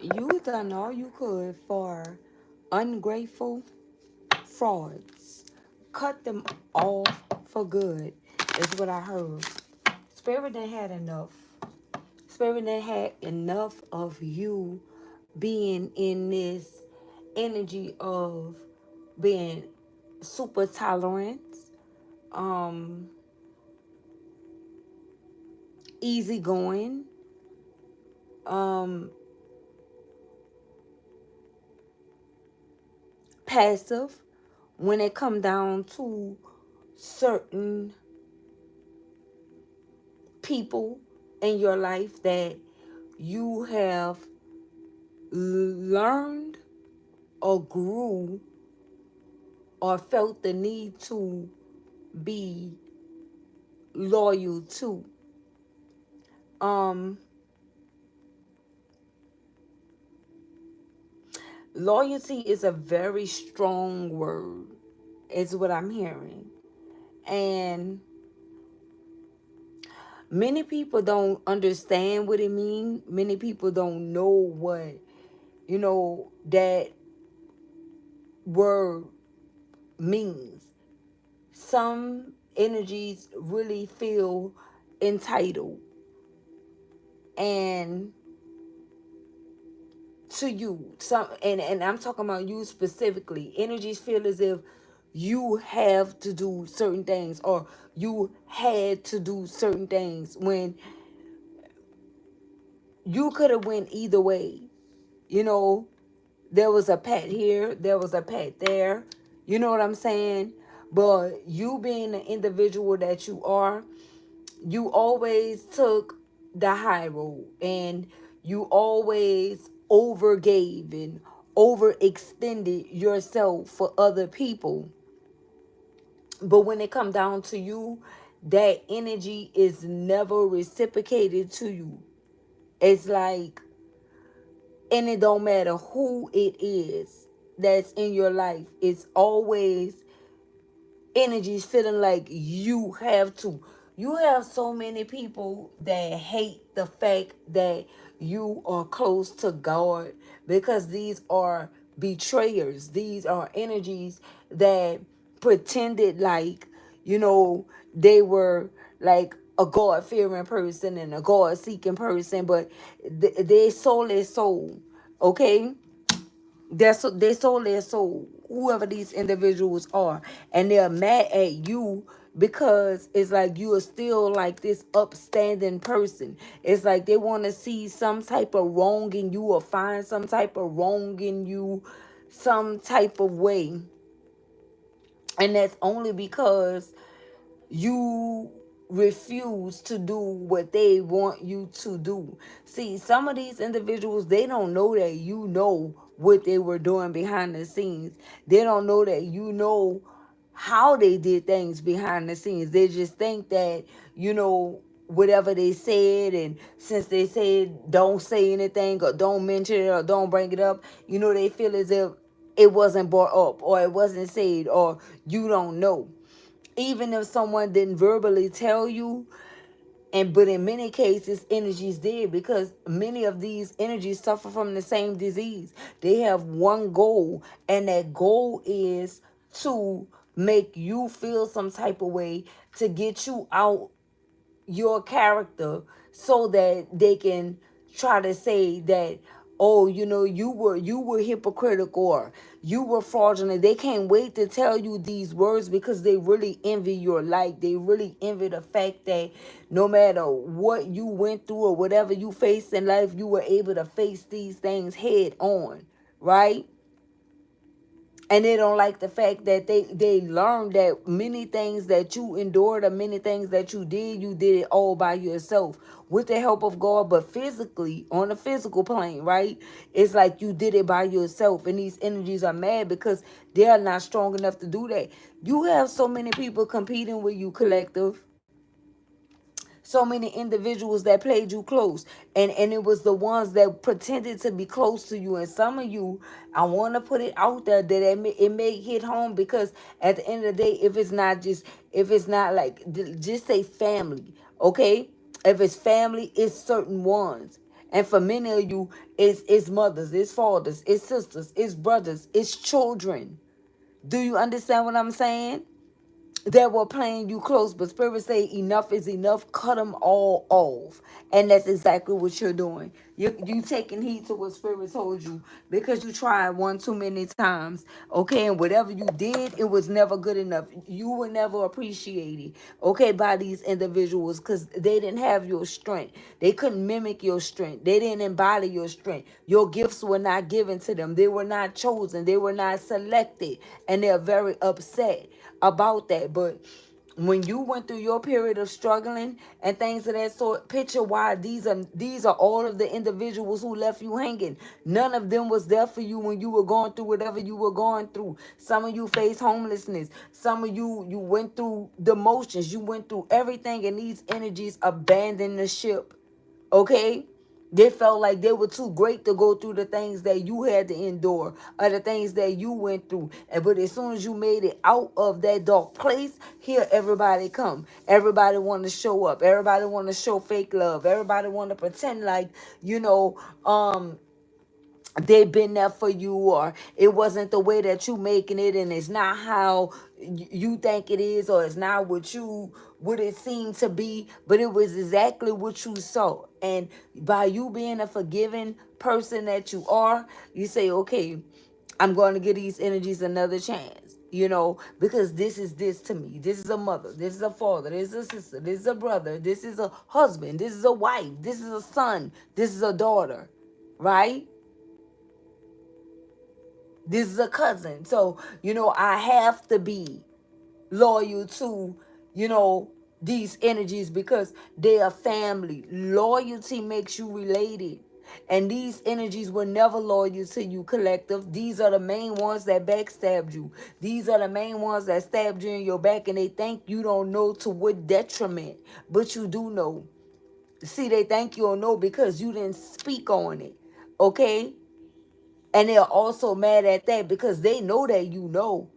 You done all you could for ungrateful frauds. Cut them off for good, is what I heard. Spirit done had enough. Spirit done had enough of you being in this energy of being super tolerant, um, easygoing, um, passive when it come down to certain people in your life that you have learned or grew or felt the need to be loyal to. Um, Loyalty is a very strong word, is what I'm hearing. And many people don't understand what it means. Many people don't know what, that word means. Some energies really feel entitled and to you. And I'm talking about you specifically. Energies feel as if you have to do certain things or you had to do certain things when you could have went either way. You know, there was a pat here, there was a pat there. You know what I'm saying? But you being the individual that you are, you always took the high road and you always overgave and overextended yourself for other people. But when it come down to you, that energy is never reciprocated to you. It's like, and it don't matter who it is that's in your life, it's always energies feeling like you have to. You have so many people that hate the fact that you are close to God because these are betrayers. These are energies that pretended like, they were like a God fearing person and a God seeking person, but they sold their soul. Okay, they sold their soul, whoever these individuals are, and they're mad at you because it's like you are still like this upstanding person. It's like they want to see some type of wrong in you or find some type of wrong in you some type of way, and that's only because you refuse to do what they want you to do. See, some of these individuals, they don't know that you know what they were doing behind the scenes. They don't know that you know how they did things behind the scenes. They just think that, whatever they said, and since they said don't say anything or don't mention it or don't bring it up, they feel as if it wasn't brought up or it wasn't said or you don't know, even if someone didn't verbally tell you. And but in many cases energies did, because many of these energies suffer from the same disease. They have one goal, and that goal is to make you feel some type of way, to get you out your character, so that they can try to say that, oh, you were hypocritical or you were fraudulent. They can't wait to tell you these words because they really envy your life. They really envy the fact that no matter what you went through or whatever you faced in life, you were able to face these things head on, right? And they don't like the fact that they learned that many things that you endured or many things that you did it all by yourself with the help of God. But physically, on a physical plane, right, it's like you did it by yourself, and these energies are mad because they are not strong enough to do that. You have so many people competing with you, collective, so many individuals that played you close, and it was the ones that pretended to be close to you. And some of you, I want to put it out there that it may hit home, because at the end of the day, if it's not like, just say family, okay? If it's family, it's certain ones. And for many of you, it's mothers, it's fathers, it's sisters, it's brothers, it's children. Do you understand what I'm saying? That were playing you close, but Spirit say enough is enough. Cut them all off, and that's exactly what you're doing. You taking heed to what Spirit told you because you tried one too many times. Okay, and whatever you did, it was never good enough. You were never appreciated. Okay, by these individuals because they didn't have your strength. They couldn't mimic your strength. They didn't embody your strength. Your gifts were not given to them. They were not chosen. They were not selected, and they're very upset about that. But when you went through your period of struggling and things of that sort, picture why these are all of the individuals who left you hanging. None of them was there for you when you were going through whatever you were going through. Some of you faced homelessness. Some of you went through the motions. You went through everything, and these energies abandoned the ship. Okay? They felt like they were too great to go through the things that you had to endure or the things that you went through. But as soon as you made it out of that dark place, here everybody come. Everybody want to show up. Everybody want to show fake love. Everybody want to pretend like, you know, they've been there for you, or it wasn't the way that you making it, and it's not how you think it is, or it's not what it seemed to be, but it was exactly what you saw. And by you being a forgiving person that you are, you say, okay, I'm going to give these energies another chance, because this is this to me. This is a mother, this is a father, this is a sister, this is a brother, this is a husband, this is a wife, this is a son, this is a daughter, right? This is a cousin. So, I have to be loyal to, these energies because they are family. Loyalty makes you related. And these energies were never loyal to you, collective. These are the main ones that backstabbed you. These are the main ones that stabbed you in your back, and they think you don't know to what detriment. But you do know. See, they think you don't know because you didn't speak on it. Okay? And they're also mad at that because they know that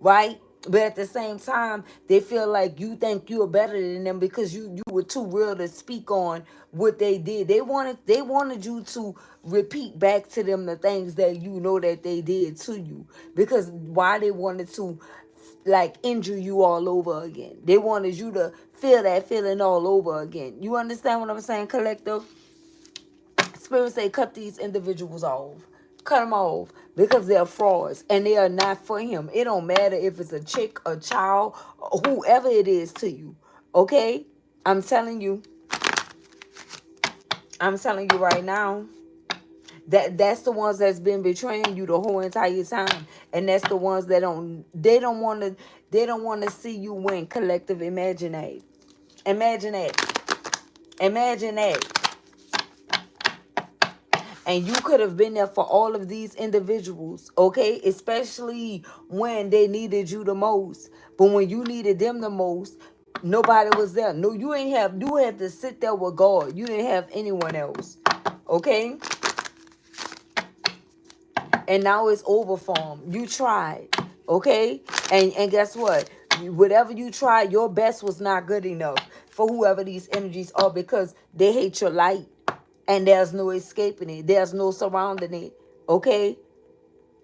right? But at the same time, they feel like you think you're better than them because you were too real to speak on what they did. They wanted you to repeat back to them the things that you know that they did to you. Because why they wanted to like injure you all over again. They wanted you to feel that feeling all over again. You understand what I'm saying, collective? Spirit say cut these individuals off. Cut them off because they're frauds and they are not for him. It don't matter if it's a chick, a child, or whoever it is to you. Okay? I'm telling you. I'm telling you right now. That's the ones that's been betraying you the whole entire time. And that's the ones that they don't want to see you win. Collective, imagine that. Imagine that. Imagine that. And you could have been there for all of these individuals, okay? Especially when they needed you the most. But when you needed them the most, nobody was there. No, you had to sit there with God. You didn't have anyone else, okay? And now it's over for them. You tried, okay? And guess what? Whatever you tried, your best was not good enough for whoever these energies are because they hate your light. And there's no escaping it. There's no surrounding it. Okay?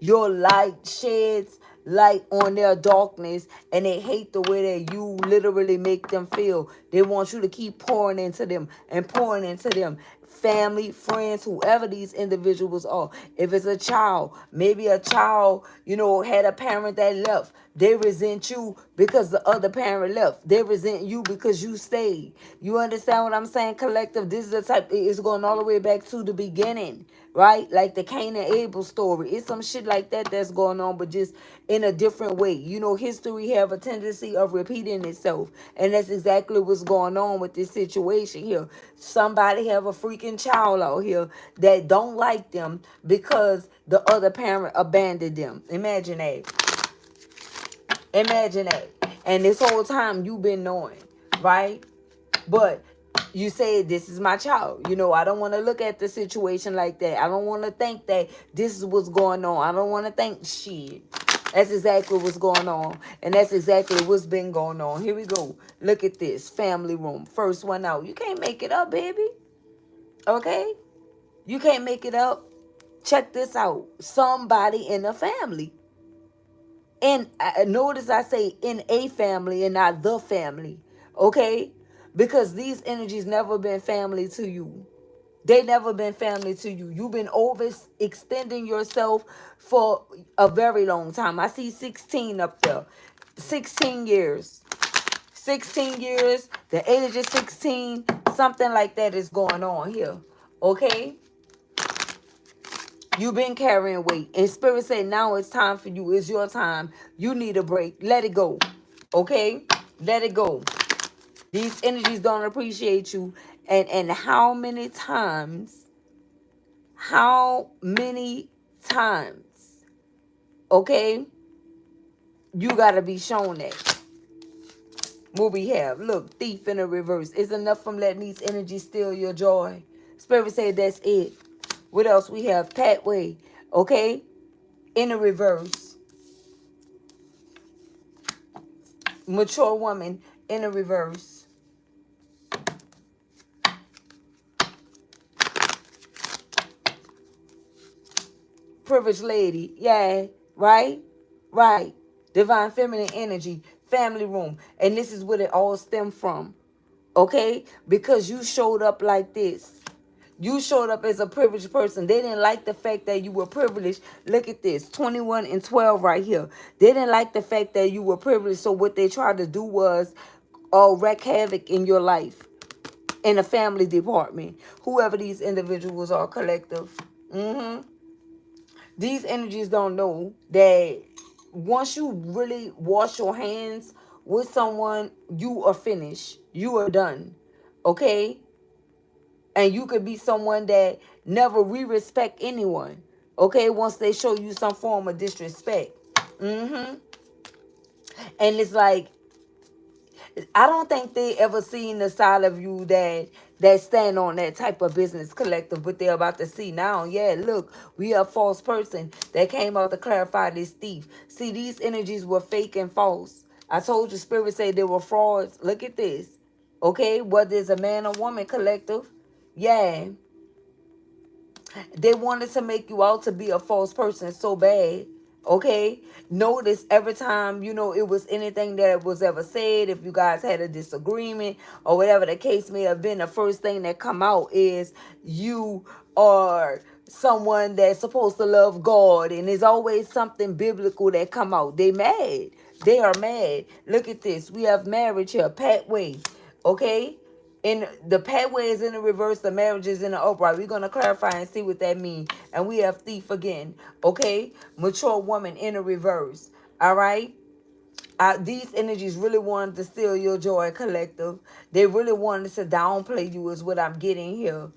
Your light sheds light on their darkness, and they hate the way that you literally make them feel. They want you to keep pouring into them and pouring into them. Family, friends, whoever these individuals are. If it's a child, maybe a child, had a parent that left. They resent you because the other parent left. They resent you because you stayed. You understand what I'm saying, collective? This is the type, it's going all the way back to the beginning, right? Like the Cain and Abel story. It's some shit like that that's going on, but just in a different way. History have a tendency of repeating itself. And that's exactly what's going on with this situation here. Somebody have a freaking child out here that don't like them because the other parent abandoned them. Imagine that. Imagine that. And this whole time you've been knowing, right? But you say, this is my child. I don't want to look at the situation like that. I don't want to think that this is what's going on. I don't want to think shit. That's exactly what's going on. And that's exactly what's been going on. Here we go. Look at this. Family room. First one out. You can't make it up, baby. Okay? You can't make it up. Check this out. Somebody in a family. And notice I say in a family and not the family. Okay? Because these energies never been family to you. They never been family to you. You've been overextending yourself for a very long time. I see 16 up there. 16 years. 16 years. The age of 16. Something like that is going on here. Okay? You've been carrying weight. And Spirit said, now it's time for you. It's your time. You need a break. Let it go. Okay? Let it go. These energies don't appreciate you. And how many times, okay, you got to be shown that. What we have, look, thief in the reverse. It's enough from letting these energies steal your joy. Spirit said that's it. What else we have? Pathway, okay, in the reverse. Mature woman in the reverse. Privileged lady, yeah, right? Right. Divine feminine energy, family room. And this is what it all stemmed from. Okay? Because you showed up like this. You showed up as a privileged person. They didn't like the fact that you were privileged. Look at this, 21 and 12 right here. They didn't like the fact that you were privileged. So what they tried to do was wreak havoc in your life, in the family department. Whoever these individuals are, collective. These energies don't know that once you really wash your hands with someone, you are finished. You are done. Okay? And you could be someone that never re-respect anyone. Okay? Once they show you some form of disrespect. And it's like, I don't think they ever seen the side of you that stand on that type of business, collective, but they're about to see now. Yeah, look, we a false person that came out to clarify this thief. See, these energies were fake and false. I told you, Spirit say they were frauds. Look at this. Okay, whether it's a man or woman, collective. Yeah. They wanted to make you out to be a false person so bad. Okay? Notice every time, it was anything that was ever said, if you guys had a disagreement or whatever the case may have been, the first thing that come out is you are someone that's supposed to love God, and there's always something biblical that come out. They mad. They are mad. Look at this. We have marriage here, pathway. Okay? In the pathway is in the reverse, the marriage is in the upright. We're going to clarify and see what that means. And we have thief again. Okay? Mature woman in the reverse. All right? These energies really wanted to steal your joy, collective. They really wanted to downplay you is what I'm getting here.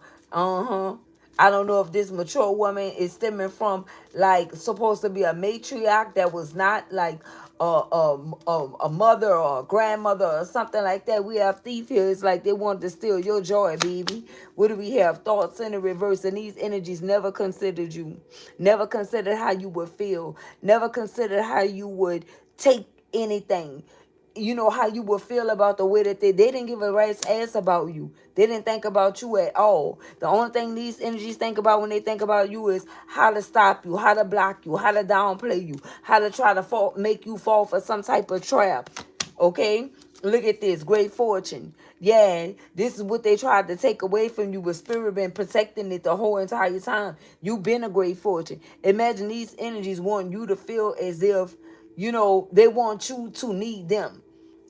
I don't know if this mature woman is stemming from, like, supposed to be a matriarch that was not, like, a mother or a grandmother or something like that. We have thief here. It's like they want to steal your joy, baby. What do we have? Thoughts in the reverse. And these energies never considered you. Never considered how you would feel. Never considered how you would take anything. How you would feel about the way that they didn't give a rat's ass about you. They didn't think about you at all. The only thing these energies think about when they think about you is how to stop you, how to block you, how to downplay you, how to try to make you fall for some type of trap. Okay? Look at this, great fortune. Yeah, this is what they tried to take away from you, but Spirit been protecting it the whole entire time. You've been a great fortune. Imagine these energies want you to feel as if, they want you to need them.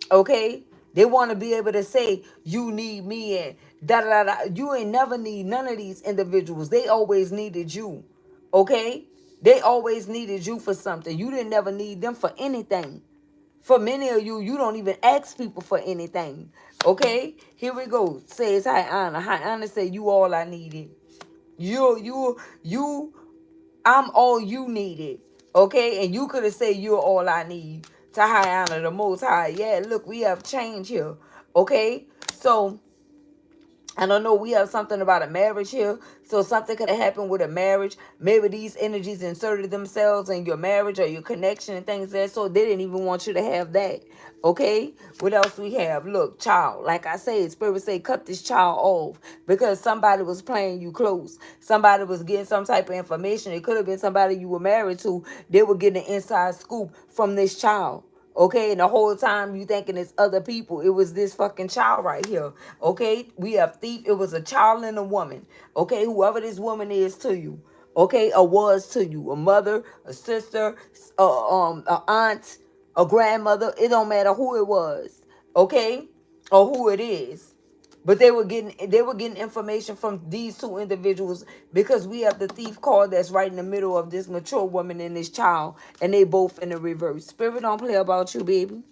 Okay? They want to be able to say, you need me, and da da da. You ain't never need none of these individuals. They always needed you. Okay? They always needed you for something. You didn't never need them for anything. For many of you, you don't even ask people for anything. Okay? Here we go. Says High Honor. High Honor say, you all I needed. I'm all you needed. Okay? And you could have said you're all I need. To High Honor, the Most High. Yeah, look, we have change here. Okay? So, I don't know. We have something about a marriage here. So something could have happened with a marriage. Maybe these energies inserted themselves in your marriage or your connection and things like that. So they didn't even want you to have that. Okay? What else we have? Look, child. Like I said, Spirit say, cut this child off because somebody was playing you close. Somebody was getting some type of information. It could have been somebody you were married to. They were getting an inside scoop from this child. Okay, and the whole time you thinking it's other people. It was this fucking child right here. Okay, we have thief. It was a child and a woman. Okay, whoever this woman is to you. Okay, or was to you, a mother, a sister, a aunt, a grandmother. It don't matter who it was. Okay, or who it is. But they were getting information from these two individuals because we have the thief card that's right in the middle of this mature woman and this child, and they both in the reverse. Spirit don't play about you, baby.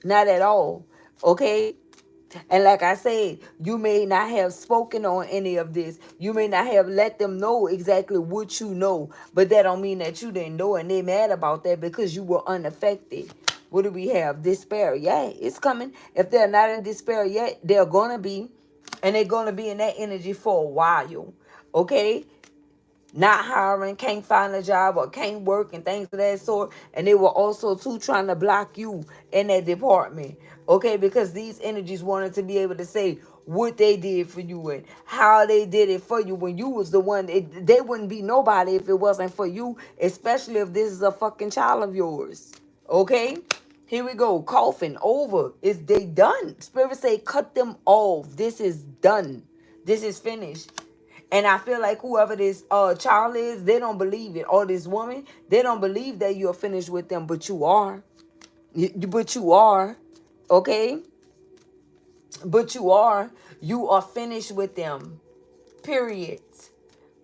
Not at all. Okay? And like I said, you may not have spoken on any of this. You may not have let them know exactly what you know. But that don't mean that you didn't know and they mad about that because you were unaffected. What do we have? Despair. Yeah, it's coming. If they're not in despair yet, they're going to be. And they're going to be in that energy for a while. Okay? Not hiring, can't find a job or can't work and things of that sort. And they were also too trying to block you in that department. Okay, because these energies wanted to be able to say what they did for you and how they did it for you when you was the one. They wouldn't be nobody if it wasn't for you, especially if this is a fucking child of yours. Okay? Here we go. Coughing over. Is they done? Spirit say cut them off. This is done. This is finished. And I feel like whoever this child is, they don't believe it. Or this woman, they don't believe that you're finished with them, but you are. But you are. Okay? But you are. You are finished with them. Period.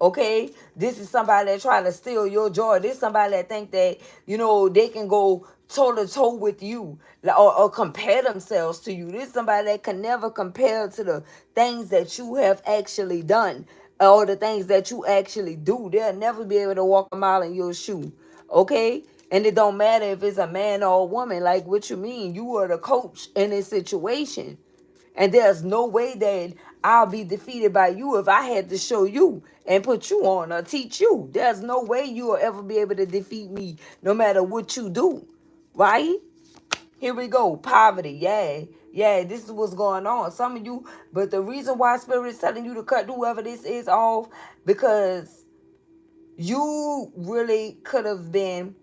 Okay, this is somebody that try to steal your joy. This is somebody that think that they can go toe to toe with you, or compare themselves to you. This is somebody that can never compare to the things that you have actually done or the things that you actually do. They'll never be able to walk a mile in your shoe. Okay, and it don't matter if it's a man or a woman. Like, what you mean? You are the coach in this situation. And there's no way that I'll be defeated by you if I had to show you and put you on or teach you. There's no way you will ever be able to defeat me no matter what you do. Right? Here we go. Poverty. Yeah. Yeah, this is what's going on. Some of you, but the reason why Spirit is telling you to cut whoever this is off, because you really could have been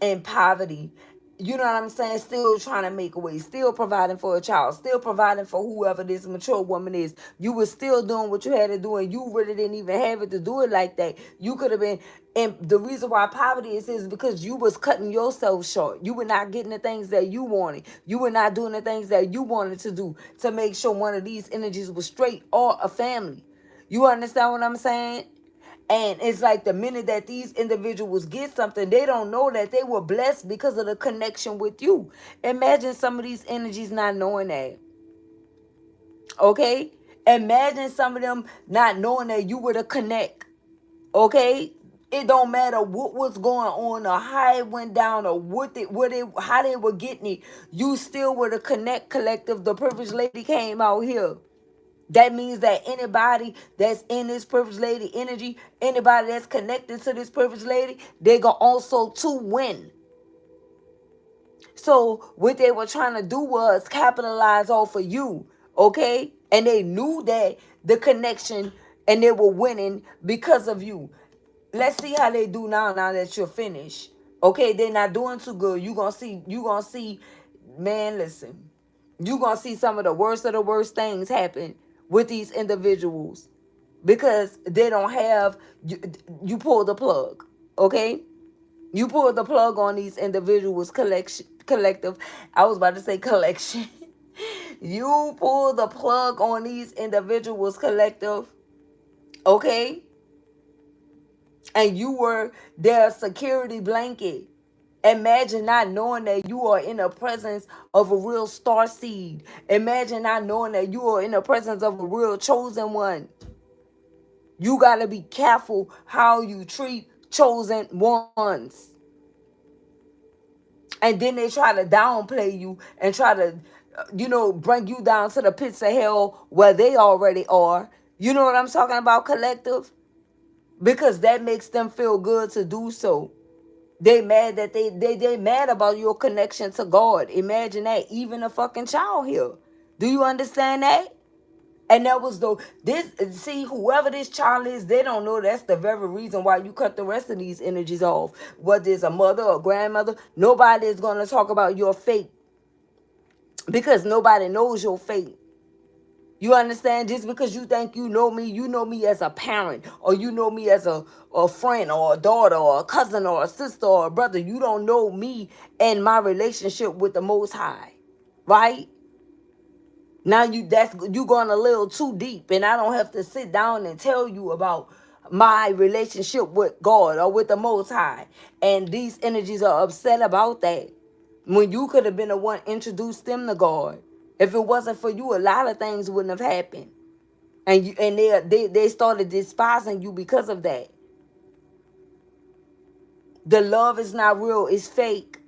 in poverty. You know what I'm saying? Still trying to make a way, still providing for a child, still providing for whoever this mature woman is. You were still doing what you had to do, and you really didn't even have it to do it like that. You could have been, and the reason why poverty is because you was cutting yourself short. You were not getting the things that you wanted. You were not doing the things that you wanted to do to make sure one of these energies was straight or a family. You understand what I'm saying? And it's like the minute that these individuals get something, they don't know that they were blessed because of the connection with you. Imagine some of these energies not knowing that. Okay? Imagine some of them not knowing that you were the connect. Okay? It don't matter what was going on or how it went down or how they were getting it. You still were the connect collective. The privileged lady came out here. That means that anybody that's in this privileged lady energy, anybody that's connected to this privileged lady, they go also to win. So what they were trying to do was capitalize off of you, okay? And they knew that the connection, and they were winning because of you. Let's see how they do now that you're finished. Okay, they're not doing too good. You gonna see, man, listen. You gonna see some of the worst things happen with these individuals because they don't have you pull the plug. Okay, you pull the plug on these individuals collective. I was about to say collection. You pull the plug on these individuals collective. Okay, and you were their security blanket. Imagine not knowing that you are in the presence of a real star seed. Imagine not knowing that you are in the presence of a real chosen one. You got to be careful how you treat chosen ones. And then they try to downplay you and try to bring you down to the pits of hell where they already are. You know what I'm talking about, collective? Because that makes them feel good to do so. They mad that they mad about your connection to God. Imagine that. Even a fucking child here. Do you understand that? And that was the this see, whoever this child is, they don't know that's the very reason why you cut the rest of these energies off. Whether it's a mother or grandmother, nobody is gonna talk about your fate because nobody knows your fate. You understand? Just because you think you know me as a parent, or you know me as a friend or a daughter or a cousin or a sister or a brother. You don't know me and my relationship with the Most High, right? Now you going a little too deep, and I don't have to sit down and tell you about my relationship with God or with the Most High. And these energies are upset about that. When you could have been the one introduced them to God. If it wasn't for you, a lot of things wouldn't have happened. And they started despising you because of that. The love is not real, it's fake.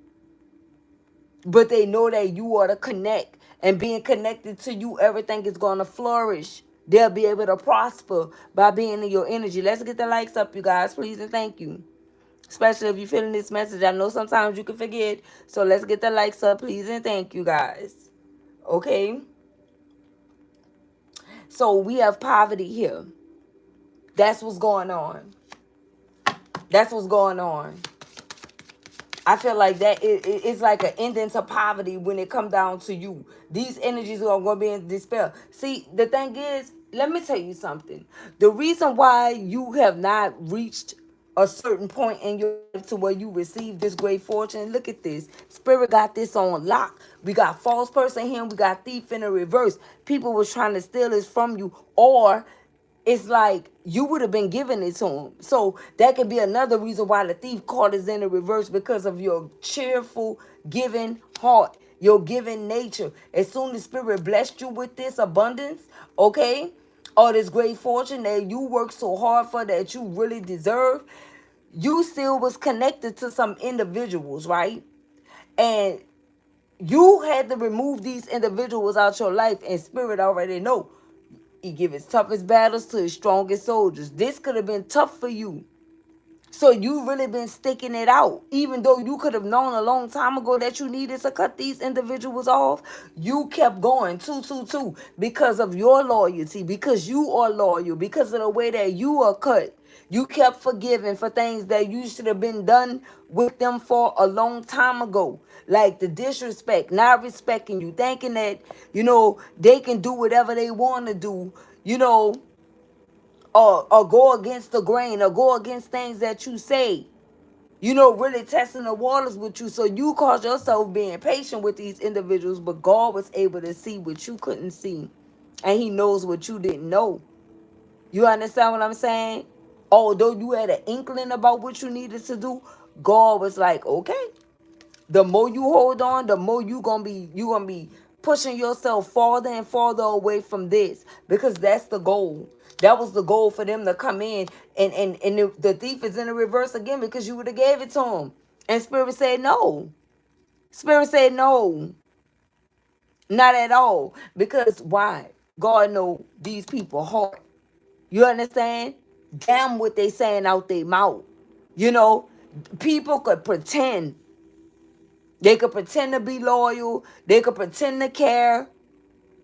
But they know that you are to connect, and being connected to you, everything is going to flourish. They'll be able to prosper by being in your energy. Let's get the likes up, you guys, please and thank you. Especially if you're feeling this message. I know sometimes you can forget. So let's get the likes up, please and thank you, guys. Okay? So we have poverty here. That's what's going on. That's what's going on. I feel like that it's like an ending to poverty when it come down to you. These energies are going to be in despair. See, the thing is, let me tell you something. The reason why you have not reached a certain point in your life to where you receive this great fortune, look at this. Spirit got this on lock. We got false person here. We got thief in the reverse. People was trying to steal this from you, or it's like you would have been giving it to him. So that could be another reason why the thief card is in the reverse, because of your cheerful, giving heart, your giving nature. As soon as Spirit blessed you with this abundance, okay, or this great fortune that you work so hard for, that you really deserve, you still was connected to some individuals, right? And you had to remove these individuals out your life, and Spirit already know. He give his toughest battles to his strongest soldiers. This could have been tough for you. So you really been sticking it out. Even though you could have known a long time ago that you needed to cut these individuals off, you kept going, because of your loyalty, because you are loyal, because of the way that you are cut. You kept forgiving for things that you should have been done with them for a long time ago. Like the disrespect, not respecting you, thinking that, they can do whatever they want to do, or go against the grain, or go against things that you say, really testing the waters with you. So you caught yourself being patient with these individuals, but God was able to see what you couldn't see, and he knows what you didn't know. You understand what I'm saying? Although you had an inkling about what you needed to do, God was like, okay, the more you hold on, the more you gonna be pushing yourself farther and farther away from this, because that's the goal. That was the goal for them to come in, and the thief is in the reverse again, because you would have gave it to him, and Spirit said no. Spirit said no, not at all. Because why? God know these people heart. You understand? Damn what they saying out their mouth. You know, people could pretend. They could pretend to be loyal. They could pretend to care.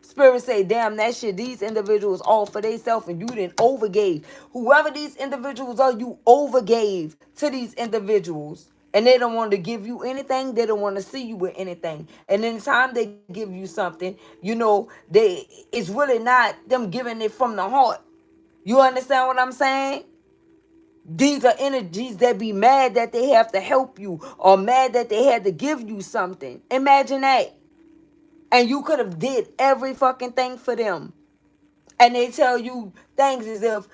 Spirit say, damn, that shit, these individuals all for themselves, and you didn't overgave. Whoever these individuals are, you overgave to these individuals. And they don't want to give you anything. They don't want to see you with anything. And in the time they give you something, it's really not them giving it from the heart. You understand what I'm saying? These are energies that be mad that they have to help you, or mad that they had to give you something. Imagine that. And you could have did every fucking thing for them. And they tell you things as if,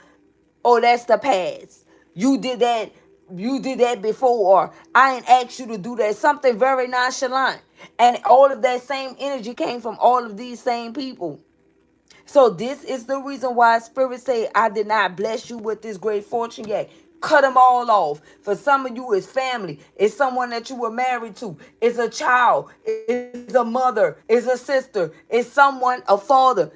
oh, that's the past. You did that before, or I ain't asked you to do that. Something very nonchalant. And all of that same energy came from all of these same people. So this is the reason why Spirit say, I did not bless you with this great fortune yet. Cut them all off. For some of you, it's family. It's someone that you were married to. It's a child. It's a mother. It's a sister. It's someone, a father,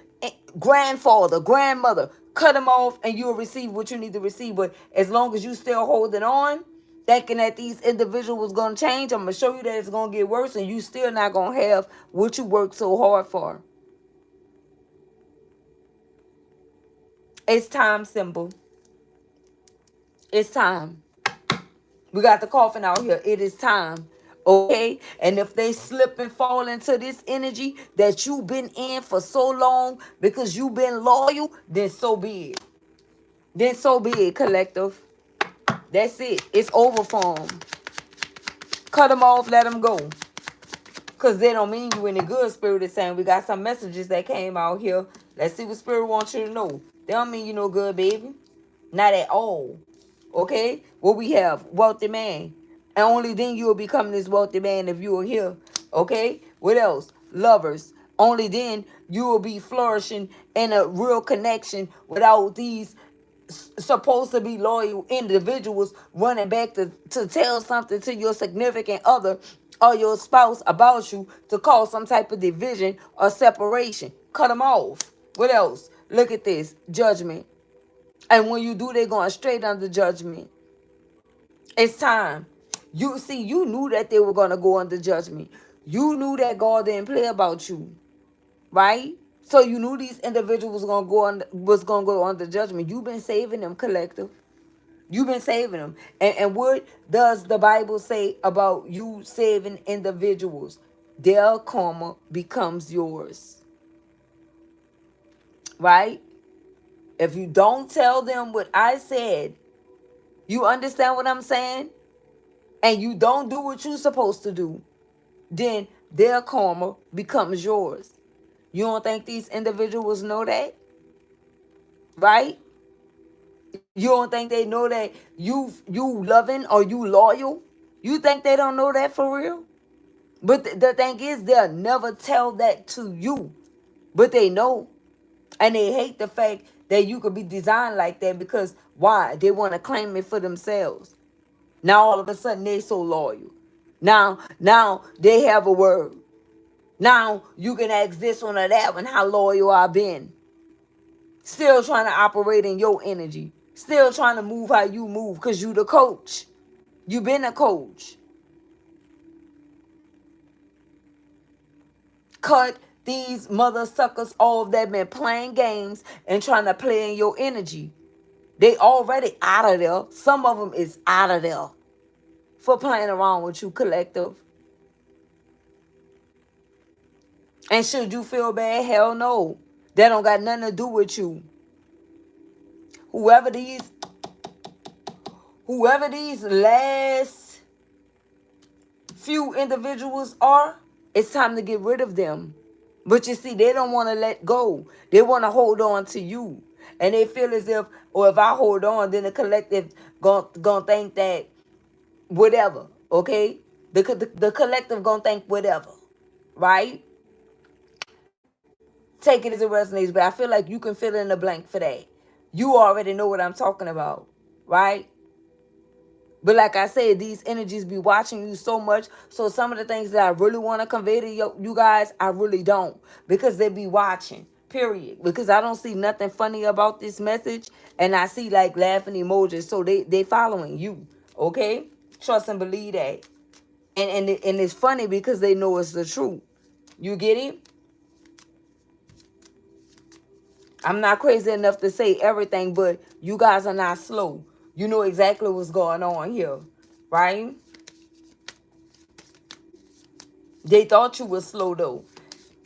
grandfather, grandmother. Cut them off and you'll receive what you need to receive. But as long as you still holding on, thinking that these individuals going to change, I'm going to show you that it's going to get worse and you still not going to have what you worked so hard for. It's time, Symbol. It's time. We got the coffin out here. It is time. Okay? And if they slip and fall into this energy that you've been in for so long because you've been loyal, then so be it. Then so be it, collective. That's it. It's over for them. Cut them off, let them go. Because they don't mean you any good, Spirit is saying. We got some messages that came out here. Let's see what Spirit wants you to know. They don't mean you no good, baby. Not at all. Okay? What we have? Wealthy man. And only then you will become this wealthy man if you are here. Okay? What else? Lovers. Only then you will be flourishing in a real connection without these supposed to be loyal individuals running back to tell something to your significant other or your spouse about you to cause some type of division or separation. Cut them off. What else? Look at this. Judgment. And when you do, they're going straight under judgment. It's time. You see, you knew that they were going to go under judgment. You knew that God didn't play about you, right? So you knew these individuals was gonna go under judgment. You've been saving them, collective. You've been saving them. And what does the Bible say about you saving individuals? Their karma becomes yours, right? If you don't tell them what I said, you understand what I'm saying? And you don't do what you're supposed to do, then their karma becomes yours. You don't think these individuals know that? Right? You don't think they know that you loving or you loyal? You think they don't know that for real? But the thing is, they'll never tell that to you. But they know. And they hate the fact that you could be designed like that because why? They want to claim it for themselves. Now all of a sudden they so loyal. Now they have a word. Now you can ask this one or that one how loyal I've been. Still trying to operate in your energy. Still trying to move how you move because you the coach. You been a coach. Cut these mother suckers off that been playing games and trying to play in your energy. They already out of there. Some of them is out of there for playing around with you, collective. And should you feel bad? Hell no. That don't got nothing to do with you. Whoever these last few individuals are, it's time to get rid of them. But you see, they don't want to let go. They want to hold on to you. And they feel as if, or if I hold on, then the collective gonna think that whatever, okay? The collective gonna think whatever, right? Take it as it resonates, but I feel like you can fill in the blank for that. You already know what I'm talking about, right? But like I said, these energies be watching you so much. So some of the things that I really want to convey to you guys, I really don't. Because they be watching, period. Because I don't see nothing funny about this message. And I see like laughing emojis. So they following you, okay? Trust and believe that. And it's funny because they know it's the truth. You get it? I'm not crazy enough to say everything, but you guys are not slow. You know exactly what's going on here, right? They thought you were slow, though.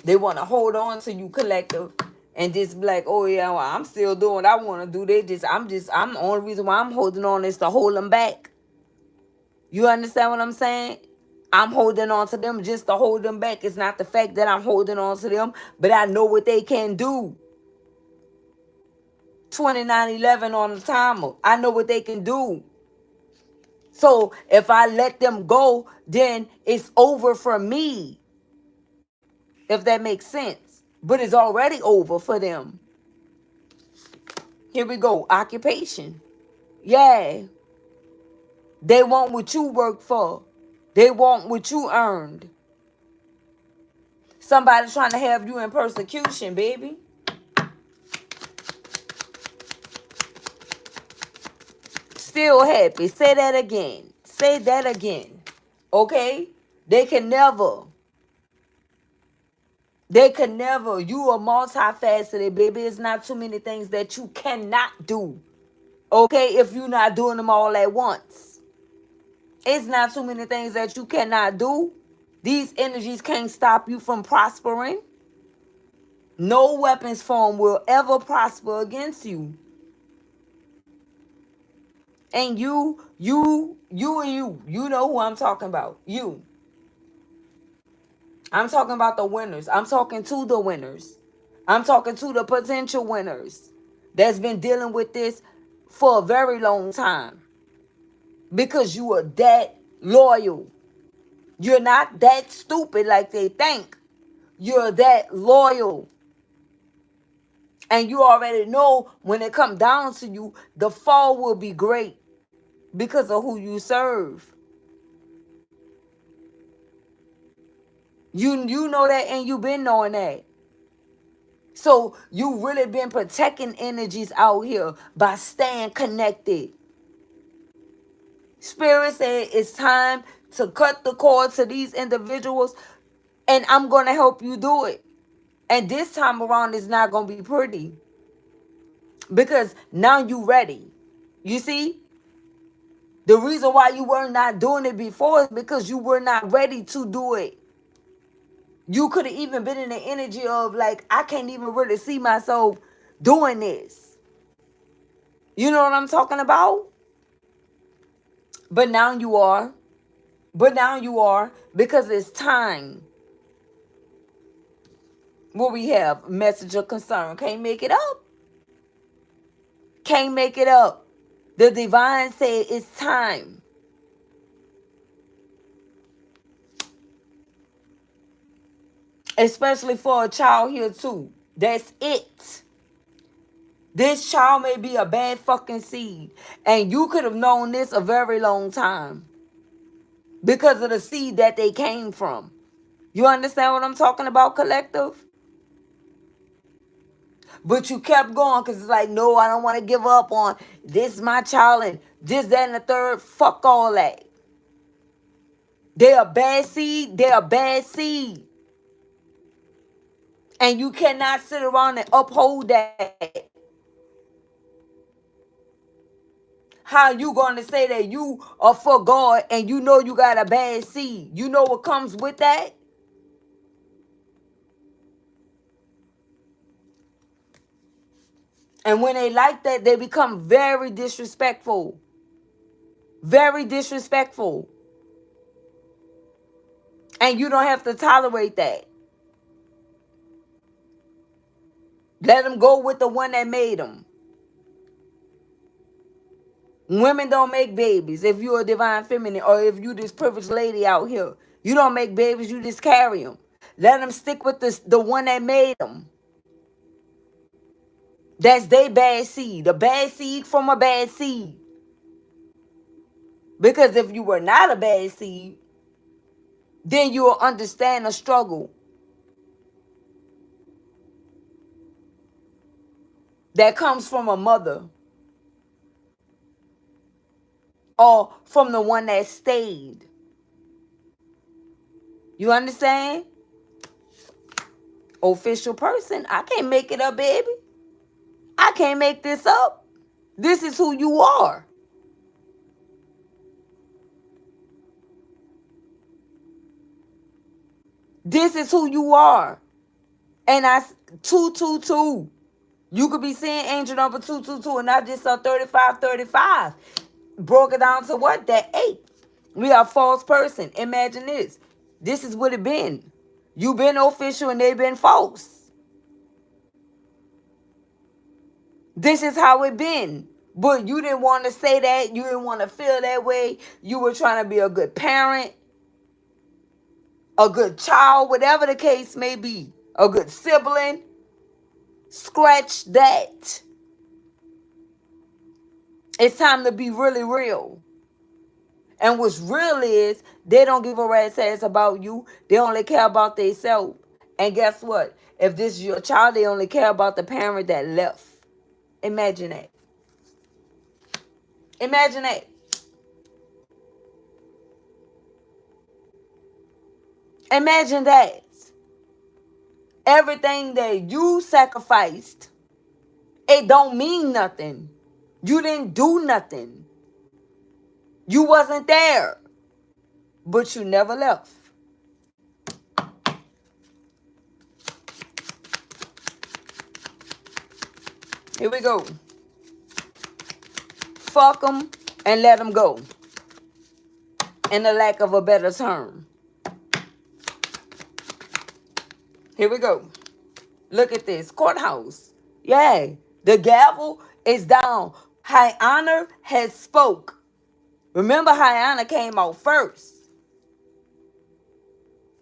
They want to hold on to you, collective, and just be like, oh, yeah, well, I'm still doing what I want to do. I'm the only reason why I'm holding on is to hold them back. You understand what I'm saying? I'm holding on to them just to hold them back. It's not the fact that I'm holding on to them, but I know what they can do. 2911 on the timer. I know what they can do. So if I let them go, then it's over for me. If that makes sense. but it's already over for them. Here we go. Occupation. Yeah. They want what you work for. They want what you earned. Somebody trying to have you in persecution, baby. Still happy. Say that again. Say that again. Okay? They can never. They can never. You are multifaceted, baby. It's not too many things that you cannot do. Okay? If you're not doing them all at once. It's not too many things that you cannot do. These energies can't stop you from prospering. No weapons form will ever prosper against you. And you know who I'm talking about. You. I'm talking about the winners. I'm talking to the winners. I'm talking to the potential winners that's been dealing with this for a very long time. Because you are that loyal. You're not that stupid like they think. You're that loyal. And you already know when it comes down to you, the fall will be great because of who you serve. You know that, and you've been knowing that. So you really been protecting energies out here by staying connected. Spirit said it's time to cut the cord to these individuals, and I'm going to help you do it. And this time around, it's not going to be pretty because now you ready. You see? The reason why you were not doing it before is because you were not ready to do it. You could have even been in the energy of like, I can't even really see myself doing this. You know what I'm talking about? But now you are. But now you are because it's time. What we have, message of concern. Can't make it up. Can't make it up. The divine said it's time. Especially for a child here too. That's it. This child may be a bad fucking seed. And you could have known this a very long time. Because of the seed that they came from. You understand what I'm talking about, collective? But you kept going because it's like, no, I don't want to give up on this my child and this, that, and the third. Fuck all that. They're a bad seed. They're a bad seed. And you cannot sit around and uphold that. How you going to say that you are for God and you know you got a bad seed? You know what comes with that? And when they like that, they become very disrespectful. Very disrespectful. And you don't have to tolerate that. Let them go with the one that made them. Women don't make babies if you're a divine feminine or if you this privileged lady out here. You don't make babies, you just carry them. Let them stick with the one that made them. That's their bad seed. A bad seed from a bad seed. Because if you were not a bad seed, then you will understand the struggle that comes from a mother or from the one that stayed. You understand? Official person. I can't make it up, baby. I can't make this up. This is who you are. This is who you are. And I 222. You could be seeing angel number 222 and I just saw 3535. Broke it down to what? That 8. We are false person. Imagine this. This is what it been. You been official and they been false. This is how it been. But you didn't want to say that. You didn't want to feel that way. You were trying to be a good parent, a good child, whatever the case may be. a good sibling. Scratch that. It's time to be really real. And what's real is they don't give a rat's ass about you. They only care about themselves. And guess what? If this is your child, they only care about the parent that left. Imagine that. Imagine that. Imagine that. Everything that you sacrificed, it don't mean nothing. You didn't do nothing. You wasn't there. But you never left. Here we go. Fuck them and let them go. In the lack of a better term. Here we go. Look at this. Courthouse. Yeah. The gavel is down. High Honor has spoke. Remember, High Honor came out first.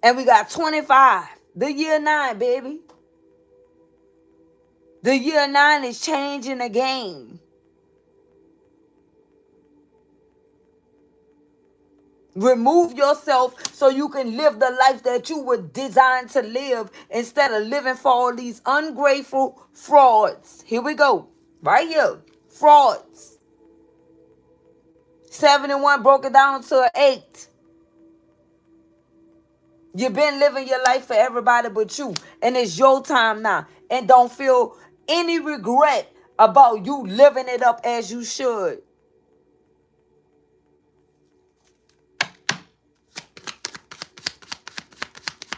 And we got 25. The year 9, baby. The year 9 is changing the game. Remove yourself so you can live the life that you were designed to live instead of living for all these ungrateful frauds. Here we go. Right here. Frauds. 71 broke it down to an 8. You've been living your life for everybody but you. And it's your time now. And don't feel any regret about you living it up as you should.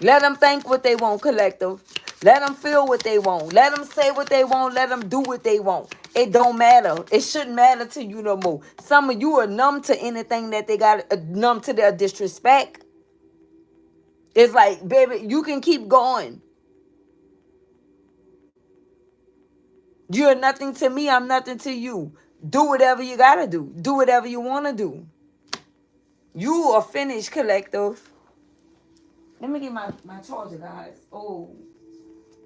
Let them think what they want, collective. Let them feel what they want. Let them say what they want. Let them do what they want. It don't matter. It shouldn't matter to you no more. Some of you are numb to anything that they got, numb to their disrespect. It's like, baby, you can keep going. You're nothing to me. I'm nothing to you. Do whatever you got to do. Do whatever you want to do. You are finished, collective. Let me get my charger, guys. Oh,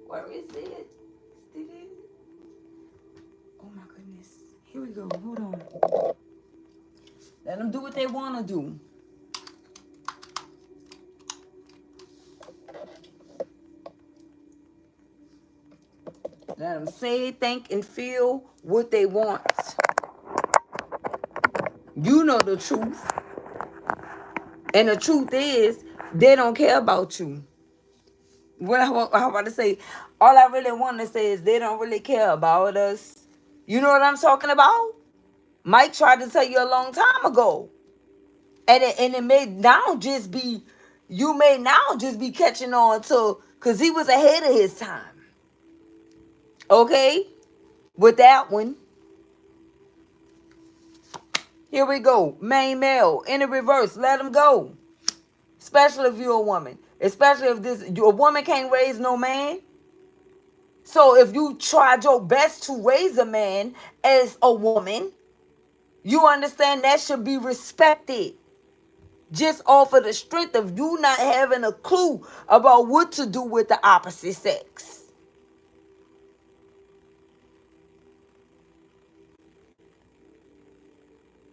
where is it? Oh, my goodness. Here we go. Hold on. Let them do what they want to do. Let them say, think, and feel what they want. You know the truth. And the truth is, they don't care about you. What I want to say, all I really want to say is they don't really care about us. You know what I'm talking about? Mike tried to tell you a long time ago. And it may now just be, you may now just be catching on to, because he was ahead of his time. Okay? With that one. Here we go. Main male. In the reverse. Let him go. Especially if you're a woman. Especially if a woman can't raise no man. So if you tried your best to raise a man as a woman, you understand that should be respected. Just off of the strength of you not having a clue about what to do with the opposite sex.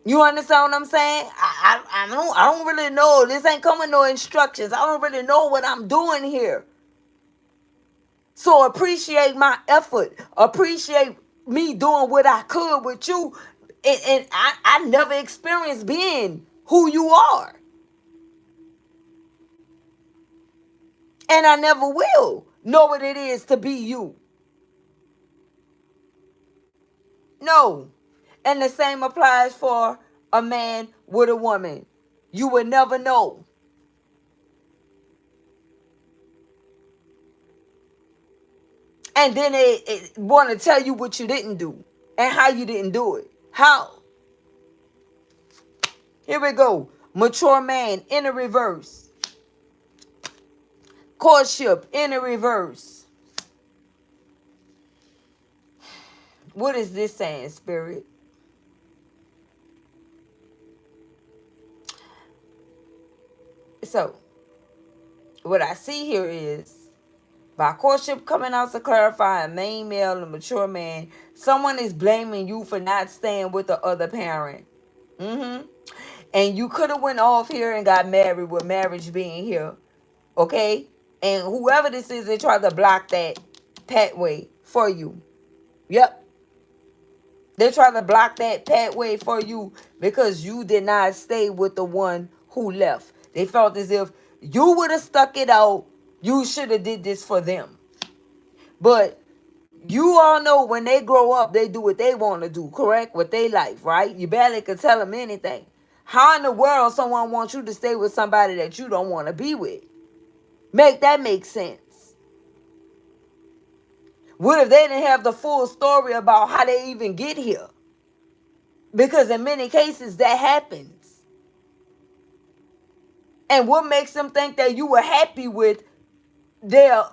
You understand what I'm saying? I don't really know. This ain't coming no instructions. I don't really know what I'm doing here. So appreciate my effort. Appreciate me doing what I could with you. And I never experienced being who you are. And I never will know what it is to be you. No. And the same applies for a man with a woman. You will never know. And then it want to tell you what you didn't do and how you didn't do it. How? Here we go. Mature man in the reverse. Courtship in the reverse. What is this saying, Spirit? So, what I see here is By courtship coming out to clarify a main male and mature man, someone is blaming you for not staying with the other parent. And you could have went off here and got married with marriage being here. Okay? And whoever this is, they tried to block that pathway for you. Yep. They tried to block that pathway for you because you did not stay with the one who left. They felt as if you would have stuck it out. You should have did this for them. But you all know when they grow up, they do what they want to do, correct? With their life, right? You barely could tell them anything. How in the world someone wants you to stay with somebody that you don't want to be with? Make that make sense. What if they didn't have the full story about how they even get here? Because in many cases that happens. And what makes them think that you were happy with their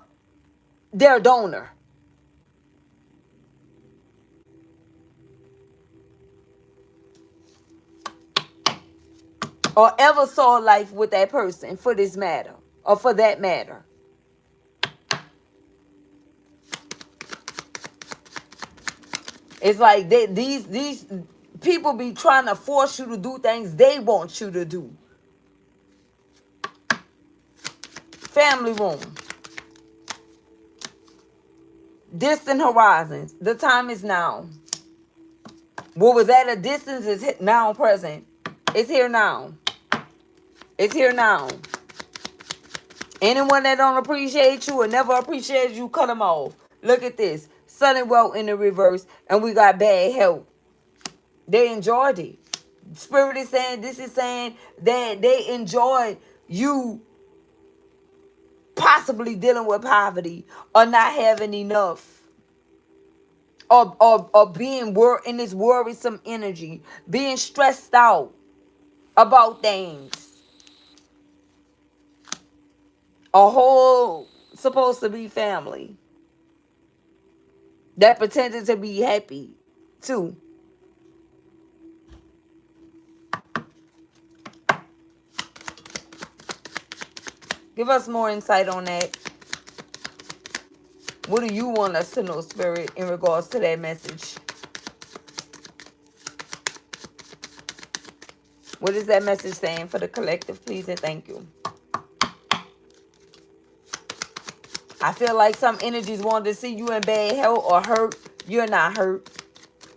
donor? Or ever saw life with that person for this matter. Or for that matter. It's like these people be trying to force you to do things they want you to do. Family room. Distant horizons. The time is now. What was at a distance is now present. It's here now. It's here now. Anyone that don't appreciate you or never appreciate you, cut them off. Look at this. Sun and wealth in the reverse. And we got bad health. They enjoyed it. Spirit is saying, this is saying that they enjoyed you possibly dealing with poverty or not having enough. Or being in this worrisome energy. Being stressed out about things. A whole supposed to be family that pretended to be happy too. Give us more insight on that. What do you want us to know, Spirit, in regards to that message? What is that message saying for the collective, please and thank you? I feel like some energies wanted to see you in bad health or hurt. You're not hurt.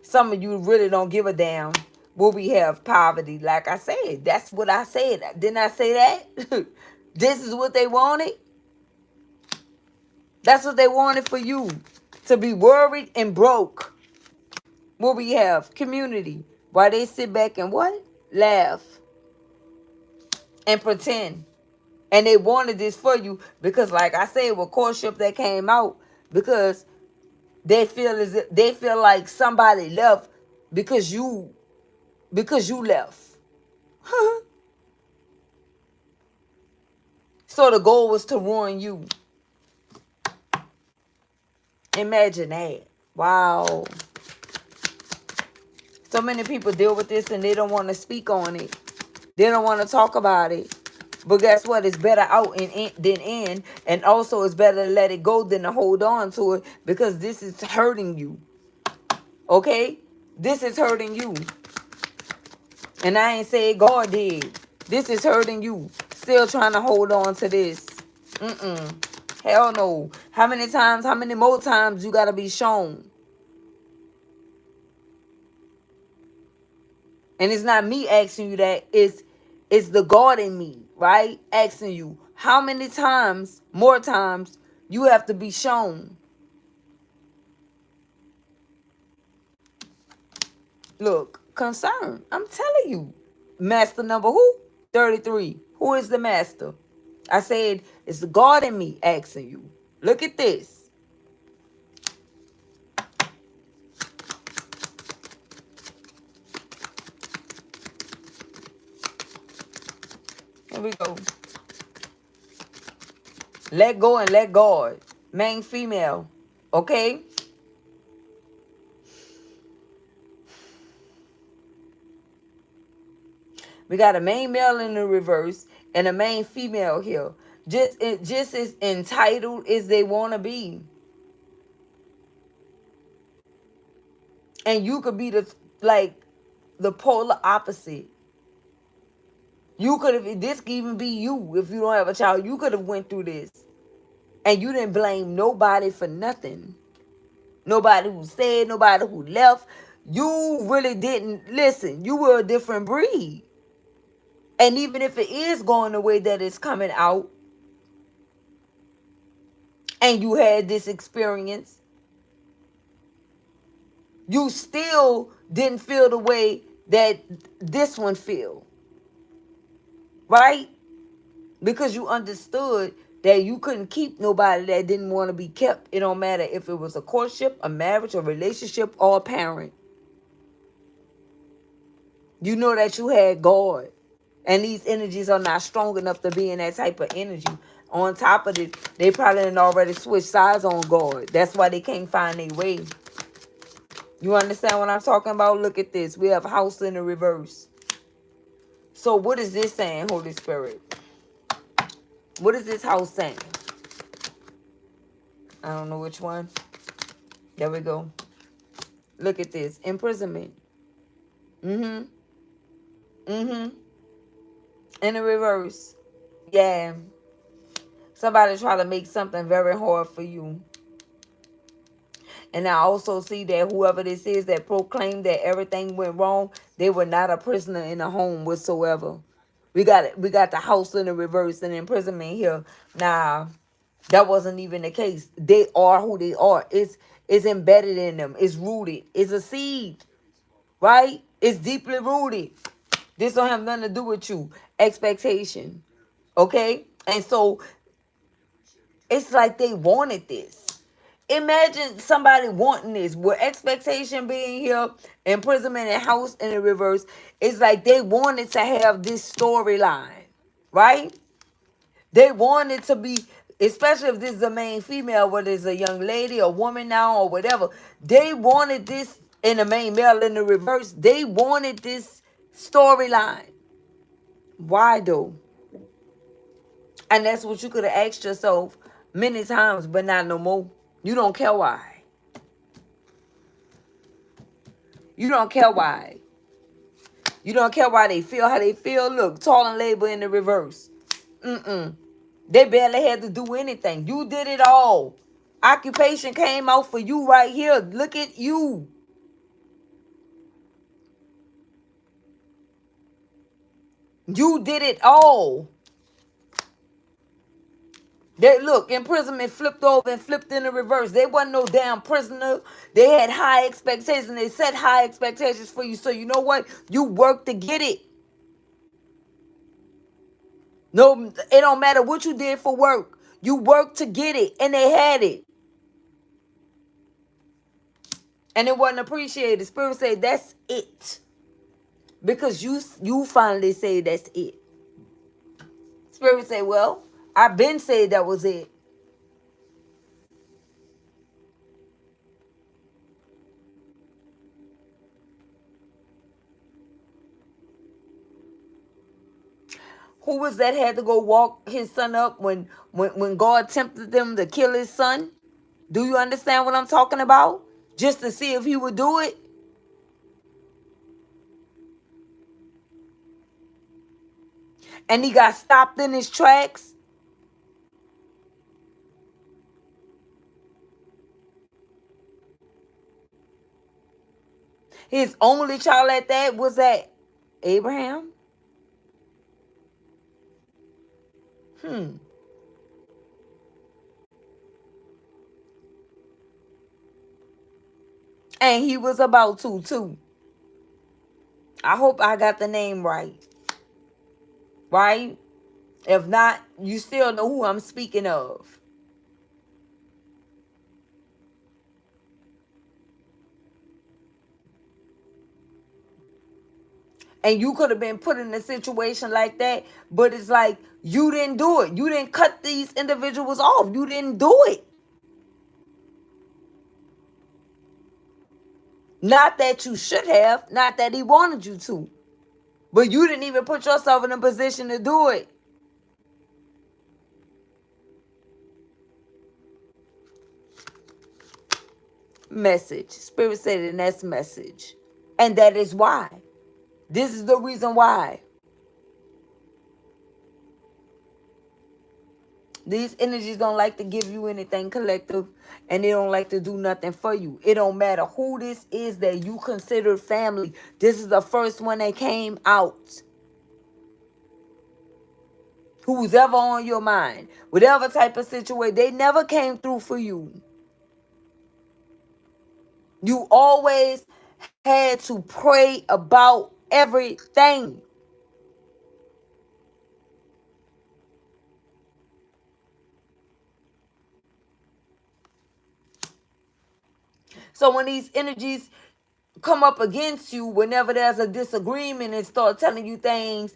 Some of you really don't give a damn. Will we have poverty? Like I said, that's what I said. Didn't I say that? This is what they wanted. That's what they wanted for you. To be worried and broke. Will we have community? While they sit back and what? Laugh. And pretend. And they wanted this for you because, like I said, with courtship that came out, because they feel like somebody left because you left. So the goal was to ruin you. Imagine that. Wow. So many people deal with this and they don't want to speak on it. They don't want to talk about it. But guess what? It's better out than in. And also it's better to let it go than to hold on to it, because this is hurting you. Okay? This is hurting you. And I ain't saying God did. This is hurting you. Still trying to hold on to this. Hell no. How many more times you got to be shown? And it's not me asking you that. It's the God in me, right? Asking you, how many times, more times, you have to be shown? Look, concern. I'm telling you. Master number who? 33. Who is the master? I said, it's the God in me asking you. Look at this. Here we go. Let go and let God. Main female. Okay? We got a main male in the reverse and a main female here. just as entitled as they want to be. And you could be the like the polar opposite. You could have, this could even be you if you don't have a child. You could have went through this and you didn't blame nobody for nothing. Nobody who stayed, nobody who left. You really didn't listen. You were a different breed. And even if it is going the way that it's coming out, and you had this experience, you still didn't feel the way that this one feel, right? Because you understood that you couldn't keep nobody that didn't want to be kept. It don't matter if it was a courtship, a marriage, a relationship, or a parent. You know that you had God. And these energies are not strong enough to be in that type of energy. On top of it, they probably done already switched sides on God. That's why they can't find their way. You understand what I'm talking about? Look at this. We have house in the reverse. So what is this saying, Holy Spirit? What is this house saying? I don't know which one. There we go. Look at this. Imprisonment. Mm-hmm. Mm-hmm. In the reverse. Yeah. Somebody try to make something very hard for you. And I also see that whoever this is that proclaimed that everything went wrong, they were not a prisoner in a home whatsoever. We got the house in the reverse and imprisonment here. Nah, that wasn't even the case. They are who they are. It's embedded in them. It's rooted. It's a seed, right? It's deeply rooted. This don't have nothing to do with you. Expectation, okay? And so it's like they wanted this. Imagine somebody wanting this, with expectation being here, imprisonment and house in the reverse. It's like they wanted to have this storyline, right? They wanted to be, especially if this is a main female, whether it's a young lady, a woman now, or whatever. They wanted this in the main male in the reverse. They wanted this storyline. Why though? And that's what you could have asked yourself many times, but not no more. You don't care why. You don't care why. You don't care why they feel how they feel. Look, tall and labor in the reverse. They barely had to do anything. You did it all. Occupation came out for you right here. Look at you. You did it all. They look, imprisonment flipped over and flipped in the reverse. They wasn't no damn prisoner. They had high expectations. They set high expectations for you. So you know what? You worked to get it. No, it don't matter what you did for work. You worked to get it, and they had it. And it wasn't appreciated. Spirit said, that's it. Because you finally say that's it. Spirit say, well, I've been said that was it. Who was that had to go walk his son up when God tempted them to kill his son? Do you understand what I'm talking about? Just to see if he would do it. And he got stopped in his tracks. His only child at that was that Abraham. And he was about to too. I hope I got the name right. Right? If not, you still know who I'm speaking of. And you could have been put in a situation like that, but it's like you didn't do it. You didn't cut these individuals off. You didn't do it. Not that you should have, not that he wanted you to, but you didn't even put yourself in a position to do it. message. Spirit said, and that's message. And that is why. This is the reason why. These energies don't like to give you anything collective, and they don't like to do nothing for you. It don't matter who this is that you consider family. This is the first one that came out. Who's ever on your mind, whatever type of situation, they never came through for you. You always had to pray about everything. So when these energies come up against you, whenever there's a disagreement and start telling you things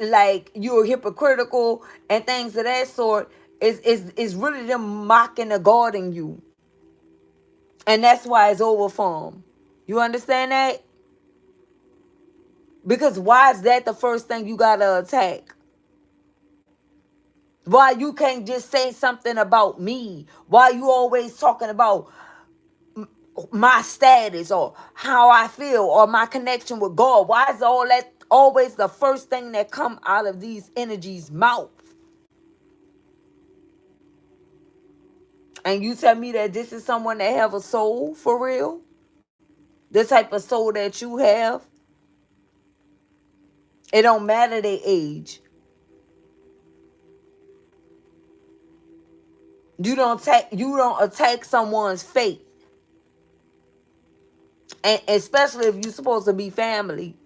like you're hypocritical and things of that sort, is really them mocking or guarding you. And that's why it's over for them. You understand that? Because why is that the first thing you gotta attack? Why you can't just say something about me? Why you always talking about my status or how I feel or my connection with God? Why is all that always the first thing that come out of these energies' mouth? And you tell me that this is someone that have a soul for real? The type of soul that you have? It don't matter their age. You don't attack someone's faith. And especially if you're supposed to be family.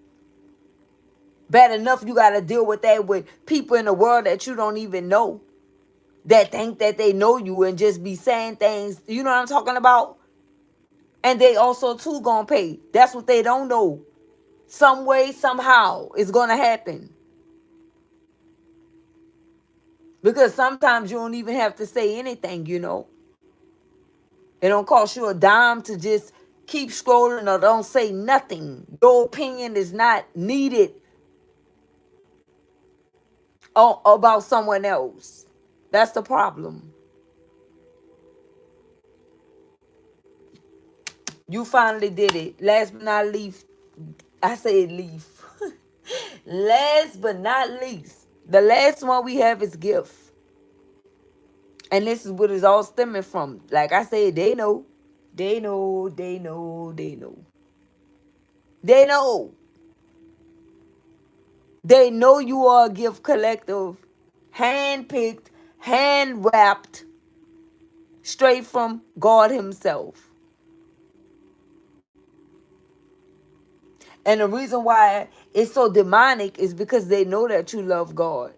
Bad enough you gotta deal with that with people in the world that you don't even know. That think that they know you and just be saying things. You know what I'm talking about? And they also too gonna pay. That's what they don't know. Some way, somehow, it's gonna happen. Because sometimes you don't even have to say anything, you know. It don't cost you a dime to just keep scrolling or don't say nothing. Your opinion is not needed about someone else. That's the problem. You finally did it. Last but not least, I said leaf. Last but not least, the last one we have is gift. And this is what it's all stemming from. Like I said, they know. They know, they know, they know. They know. They know you are a gift collective. Hand-picked, hand-wrapped, straight from God himself. And the reason why it's so demonic is because they know that you love God.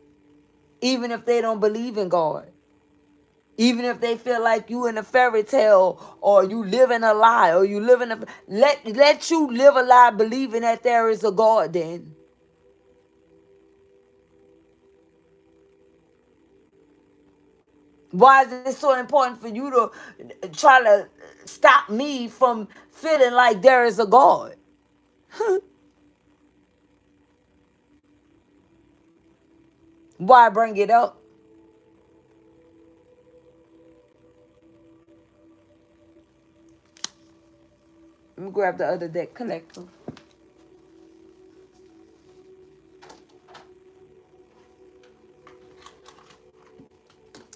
Even if they don't believe in God. Even if they feel like you in a fairy tale or you live in a lie or you live in a... Let you live a lie believing that there is a God then. Why is it so important for you to try to stop me from feeling like there is a God? Why bring it up? Let me grab the other deck collector.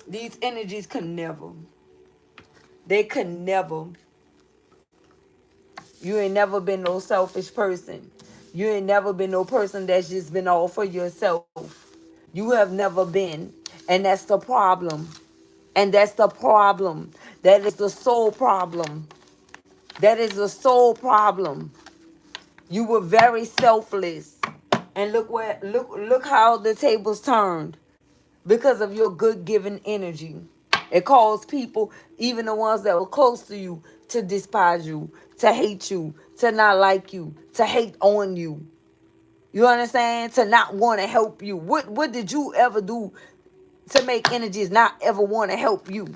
These energies can never. They can never. You ain't never been no selfish person. You ain't never been no person that's just been all for yourself. You have never been. And that's the problem. And that's the problem. That is the sole problem. That is the sole problem. You were very selfless. And look how the tables turned. Because of your good giving energy. It caused people, even the ones that were close to you, to despise you, to hate you, to not like you, to hate on you. You understand? To not want to help you. What did you ever do to make energies not ever want to help you?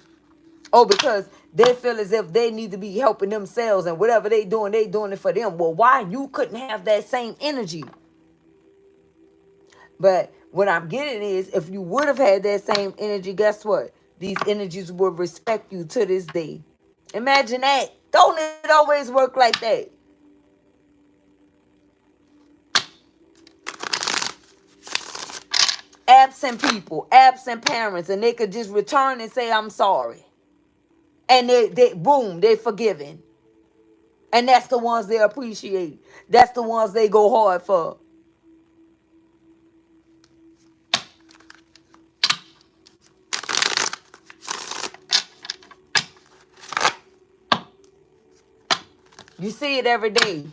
Oh, because they feel as if they need to be helping themselves and whatever they doing it for them. Well, why you couldn't have that same energy? But what I'm getting is, if you would have had that same energy, guess what? These energies will respect you to this day. Imagine that. Don't it always work like that? Absent people, absent parents, and they could just return and say, I'm sorry. And they boom, they're forgiven. And that's the ones they appreciate. That's the ones they go hard for. You see it every day.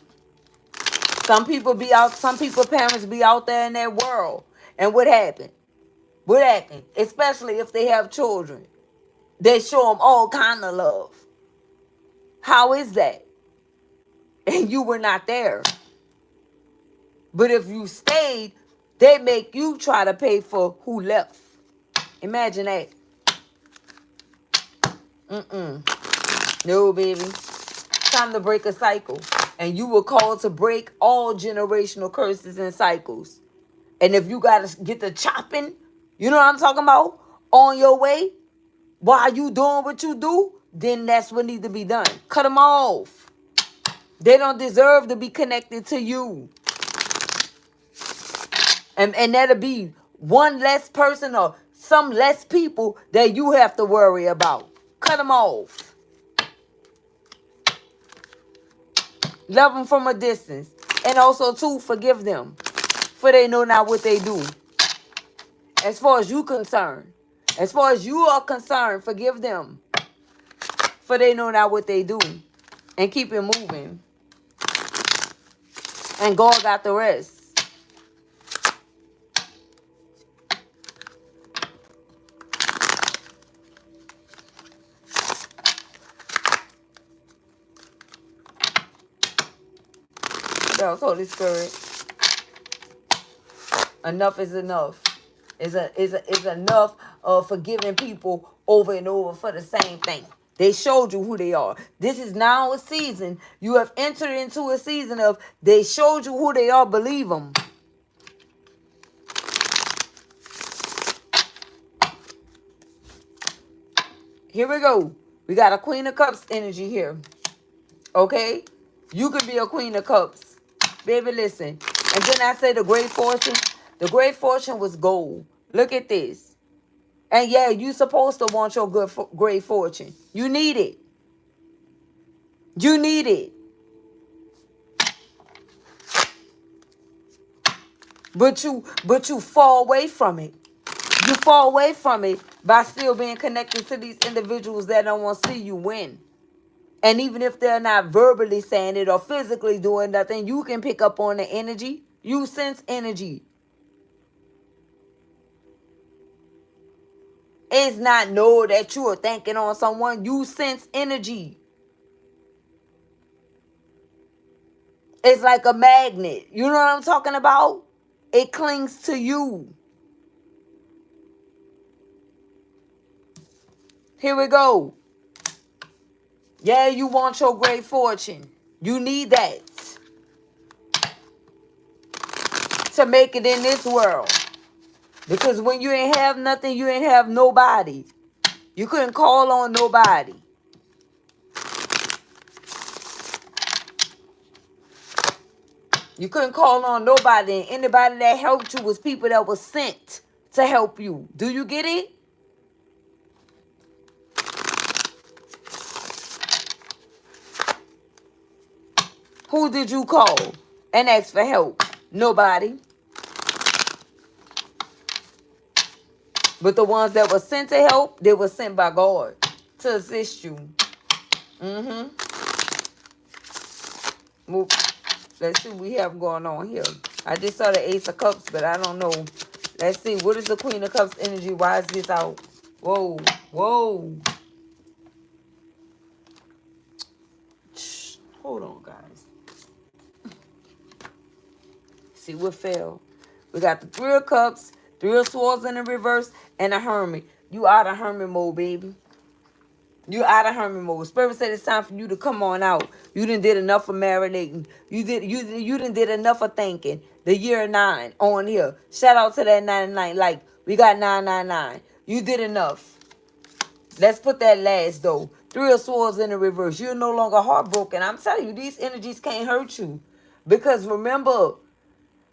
Some people be out, some people parents be out there in that world. And what happened? What happened? Especially if they have children. They show them all kind of love. How is that? And you were not there. But if you stayed, they make you try to pay for who left. Imagine that. No, baby. Time to break a cycle. And you were called to break all generational curses and cycles. And if you got to get the chopping, you know what I'm talking about, on your way, while you doing what you do, then that's what needs to be done. Cut them off. They don't deserve to be connected to you. And that'll be one less person or some less people that you have to worry about. Cut them off. Love them from a distance. And also, too, forgive them. For they know not what they do. As far as you concerned. As far as you are concerned, forgive them. For they know not what they do. And keep it moving. And God got the rest. That was Holy Spirit. Enough is enough. Is enough of forgiving people over and over for the same thing. They showed you who they are. This is now a season. You have entered into a season of they showed you who they are. Believe them. Here we go. We got a Queen of Cups energy here. Okay? You could be a Queen of Cups. Baby, listen. And then I say the Great Fortune. The Great Fortune was gold. Look at this. And yeah, you supposed to want your great fortune. You need it. You need it. But you fall away from it. You fall away from it by still being connected to these individuals that don't want to see you win. And even if they're not verbally saying it or physically doing nothing, you can pick up on the energy. You sense energy. It's not know that you are thinking on someone. You sense energy. It's like a magnet. You know what I'm talking about? It clings to you. Here we go. Yeah, you want your great fortune. You need that to make it in this world. Because when you ain't have nothing, you ain't have nobody. You couldn't call on nobody. You couldn't call on nobody. And anybody that helped you was people that was sent to help you. Do you get it? Who did you call and ask for help? Nobody. But the ones that were sent to help, they were sent by God to assist you. Well, let's see what we have going on here. I just saw the Ace of Cups, but I don't know. Let's see. What is the Queen of Cups energy? Why is this out? Whoa. Whoa. Hold on, guys. See what fell. We got the Three of Cups, Three of Swords in the reverse, and a Hermit. You out of Hermit mode, baby. You out of Hermit mode. Spirit said it's time for you to come on out. You done did enough of marinating. You done did enough of thinking. The year 9 on here. Shout out to that 99. Like, we got 999. You did enough. Let's put that last, though. Three of Swords in the reverse. You're no longer heartbroken. I'm telling you, these energies can't hurt you. Because remember,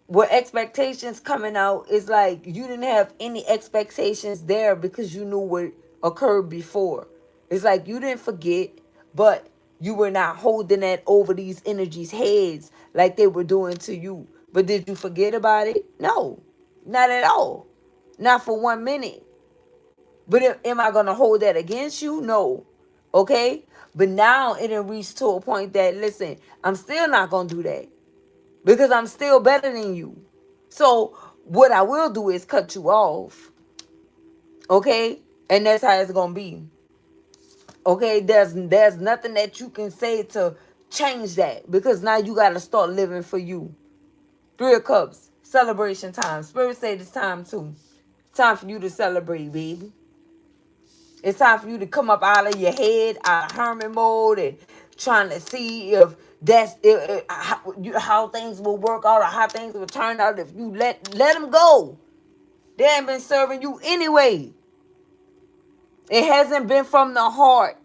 with expectations coming out, it's like you didn't have any expectations there because you knew what occurred before. It's like you didn't forget, but you were not holding that over these energies' heads like they were doing to you. But did you forget about it? No, not at all. Not for 1 minute. But am I going to hold that against you? No. Okay? But now it done reached to a point that, listen, I'm still not going to do that because I'm still better than you. So what I will do is cut you off. Okay? And that's how it's going to be. Okay? There's nothing that you can say to change that because now you got to start living for you. Three of Cups. Celebration time. Spirit said it's time too. Time for you to celebrate, baby. It's time for you to come up out of your head, out of hermit mode, and trying to see if how things will work out or how things will turn out if you let them go. They ain't been serving you anyway. It hasn't been from the heart.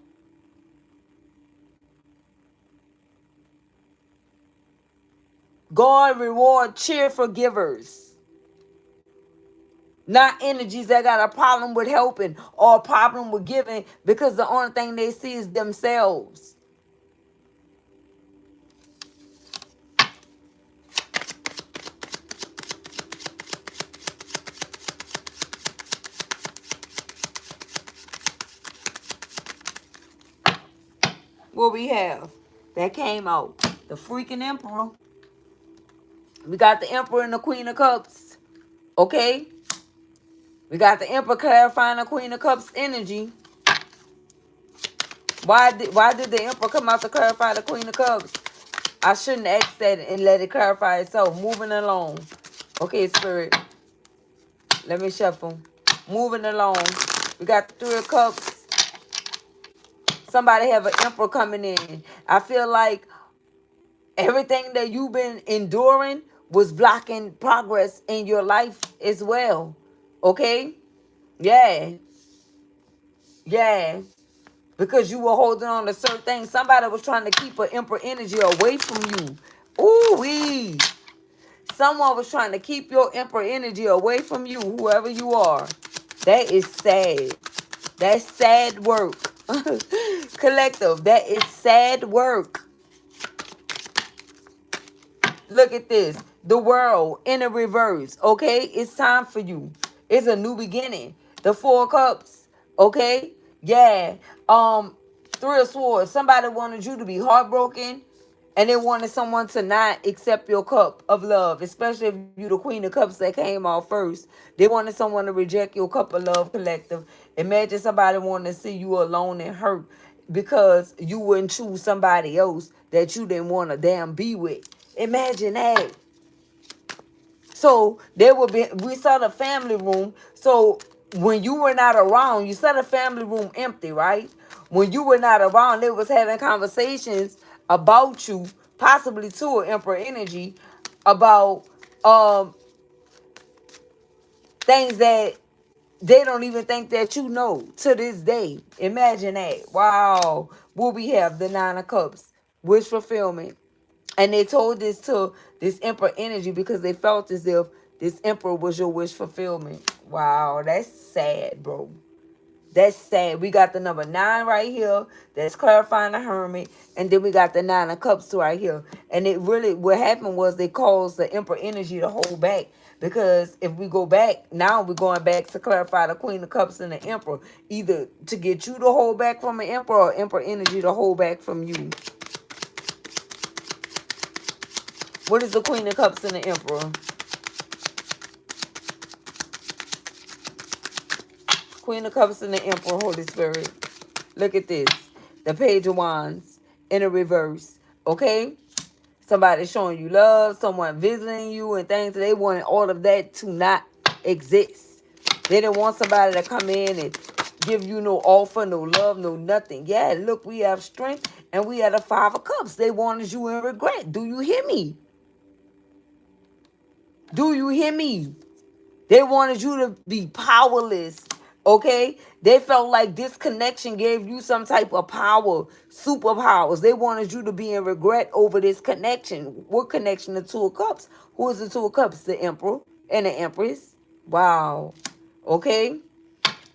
God reward cheerful givers. Not energies that got a problem with helping or a problem with giving because the only thing they see is themselves. What we have that came out? The freaking Emperor. We got the Emperor and the Queen of Cups. Okay? We got the Emperor clarifying the Queen of Cups energy. Why did the Emperor come out to clarify the Queen of Cups? I shouldn't ask that and let it clarify itself. Moving along. Okay, Spirit. Let me shuffle. Moving along. We got the Three of Cups. Somebody have an Emperor coming in. I feel like everything that you've been enduring was blocking progress in your life as well. Okay? Yeah. Yeah. Because you were holding on to certain things. Somebody was trying to keep an Emperor energy away from you. Ooh-wee. Someone was trying to keep your Emperor energy away from you, whoever you are. That is sad. That's sad work. Collective, that is sad work. Look at this. The world in a reverse. Okay? It's time for you. It's a new beginning. The Four of Cups. Okay? Yeah. Three of Swords. Somebody wanted you to be heartbroken. And they wanted someone to not accept your cup of love. Especially if you the Queen of Cups that came out first. They wanted someone to reject your cup of love, collective. Imagine somebody wanting to see you alone and hurt. Because you wouldn't choose somebody else that you didn't want to damn be with. Imagine that. So there would be, we saw the family room. So when you were not around, you saw the family room empty, right? When you were not around, they was having conversations about you, possibly to an Emperor energy, about things that they don't even think that you know to this day. Imagine that. Wow. What we have, the Nine of Cups, wish fulfillment. And they told this to this Emperor energy because they felt as if this Emperor was your wish fulfillment. Wow, that's sad, bro. That's sad. We got the number 9 right here. That's clarifying the Hermit. And then we got the 9 of Cups right here. And it really, what happened was they caused the Emperor energy to hold back. Because if we go back, now we're going back to clarify the Queen of Cups and the Emperor. Either to get you to hold back from an Emperor or Emperor energy to hold back from you. What is the Queen of Cups and the Emperor? Queen of Cups and the Emperor, Holy Spirit. Look at this. The Page of Wands in a reverse. Okay? Somebody showing you love, someone visiting you and things. They wanted all of that to not exist. They didn't want somebody to come in and give you no offer, no love, no nothing. Yeah, look, we have strength and we have the 5 of Cups. They wanted you in regret. Do you hear me? Do you hear me? They wanted you to be powerless Okay? They felt like this connection gave you some type of power, superpowers. They wanted you to be in regret over this connection. What connection? The Two of Cups. Who is the Two of Cups? The Emperor and the Empress. Wow. Okay?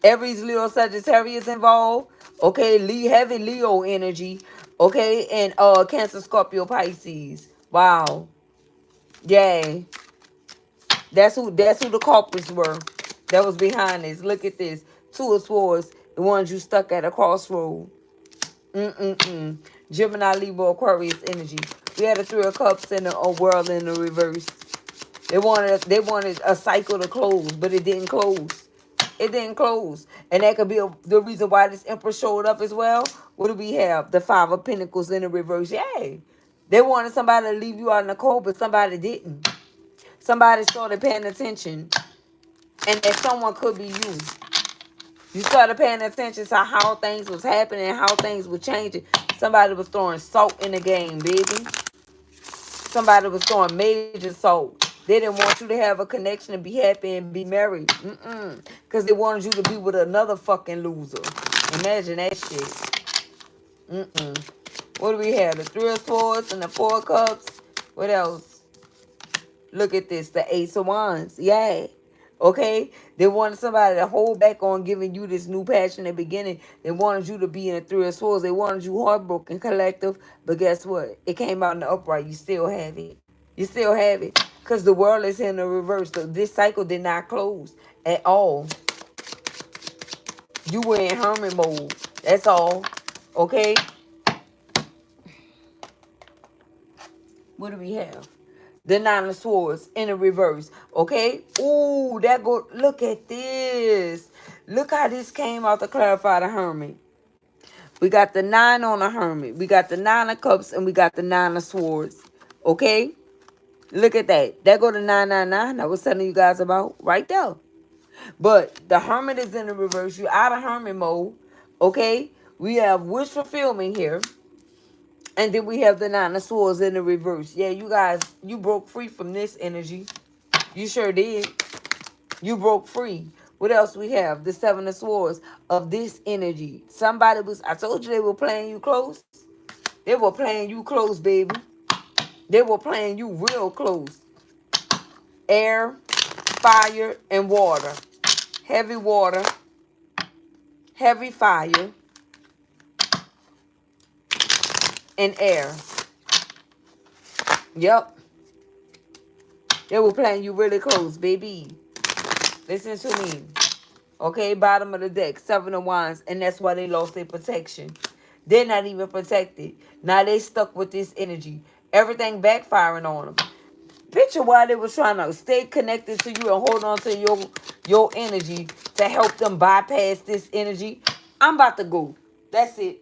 Aries, Leo, Sagittarius involved. Okay? Heavy Leo energy. Okay? And Cancer, Scorpio, Pisces. Wow. Yay. That's who the culprits were. That was behind this. Look at this. Two of Swords, the ones you stuck at a crossroad. Mm-mm-mm. Gemini, Libra, Aquarius energy. We had a Three of Cups and a world in the reverse. They wanted a cycle to close, but it didn't close. It didn't close. And that could be the reason why this Emperor showed up as well. What do we have? The Five of Pentacles in the reverse. Yay. They wanted somebody to leave you out in the cold, but somebody didn't. Somebody started paying attention. And that someone could be you. You started paying attention to how things was happening, how things were changing. Somebody was throwing salt in the game, baby. Somebody was throwing major salt. They didn't want you to have a connection and be happy and be married. Because they wanted you to be with another fucking loser. Imagine that shit. What do we have? The Three of Swords and the Four of Cups. What else? Look at this. The Ace of Wands. Yay. Okay? They wanted somebody to hold back on giving you this new passion at the beginning. They wanted you to be in the Three of Swords. They wanted you heartbroken, collective. But guess what? It came out in the upright. You still have it. You still have it. Because the world is in the reverse. So this cycle did not close at all. You were in hermit mode. That's all. Okay? What do we have? The Nine of Swords in the reverse. Okay? Ooh, look at this. Look how this came out to clarify the Hermit. We got the 9 on the Hermit. We got the 9 of Cups and we got the 9 of Swords. Okay? Look at that. That go to 999 I was telling you guys about right there. But the Hermit is in the reverse. You're out of Hermit mode. Okay? We have wish fulfillment here. And then we have the 9 of Swords in the reverse. Yeah, you guys, you broke free from this energy. You sure did. You broke free. What else we have? The 7 of Swords of this energy. I told you they were playing you close. They were playing you close, baby. They were playing you real close. Air, fire, and water. Heavy water, heavy fire, and air. Yep. They were playing you really close, baby. Listen to me. Okay, bottom of the deck, 7 of Wands, and that's why they lost their protection. They're not even protected. Now they stuck with this energy. Everything backfiring on them. Picture why they was trying to stay connected to you and hold on to your energy to help them bypass this energy. I'm about to go. That's it.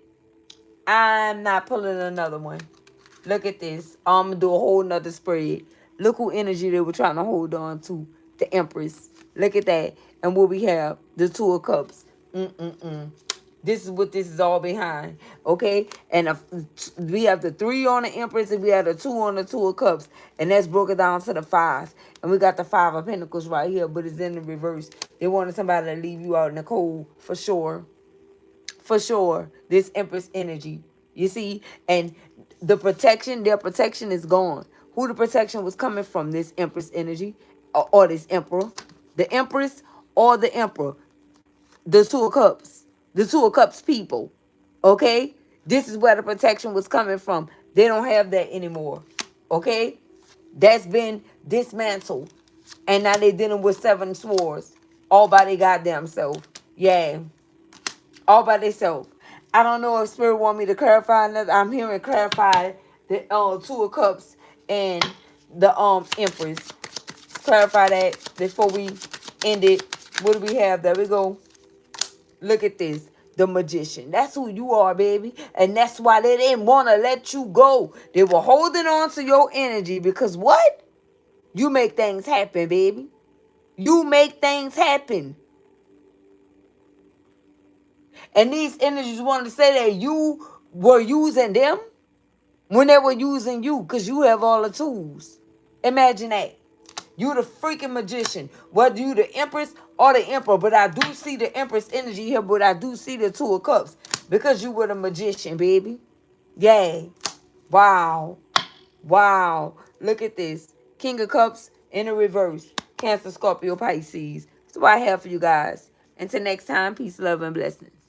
I'm not pulling another one. Look at this. I'm going to do a whole nother spread. Look who energy they were trying to hold on to. The Empress. Look at that. And what we have, the Two of Cups. This is what this is all behind. Okay? And we have the 3 on the Empress and we have the 2 on the Two of Cups. And that's broken down to the 5. And we got the 5 of Pentacles right here, but it's in the reverse. They wanted somebody to leave you out in the cold for sure. For sure. This Empress energy. You see? And their protection is gone. Who the protection was coming from? This Empress energy or this Emperor. The Empress or the Emperor. The Two of Cups. The Two of Cups people. Okay? This is where the protection was coming from. They don't have that anymore. Okay? That's been dismantled. And now they dealing with 7 swords. All by their goddamn self. Yeah. All by themselves. I don't know if Spirit want me to clarify another. I'm hearing clarify the Two of Cups and the Empress. Clarify that before we end it. What do we have? There we go. Look at this. The Magician. That's who you are, baby. And that's why they didn't want to let you go. They were holding on to your energy because what? You make things happen, baby. You make things happen. And these energies wanted to say that you were using them when they were using you because you have all the tools. Imagine that. You the freaking magician. Whether you the empress or the emperor. But I do see the empress energy here. But I do see the two of cups. Because you were the magician, baby. Yay. Wow. Wow. Look at this. King of Cups in the reverse. Cancer, Scorpio, Pisces. That's what I have for you guys. Until next time, peace, love, and blessings.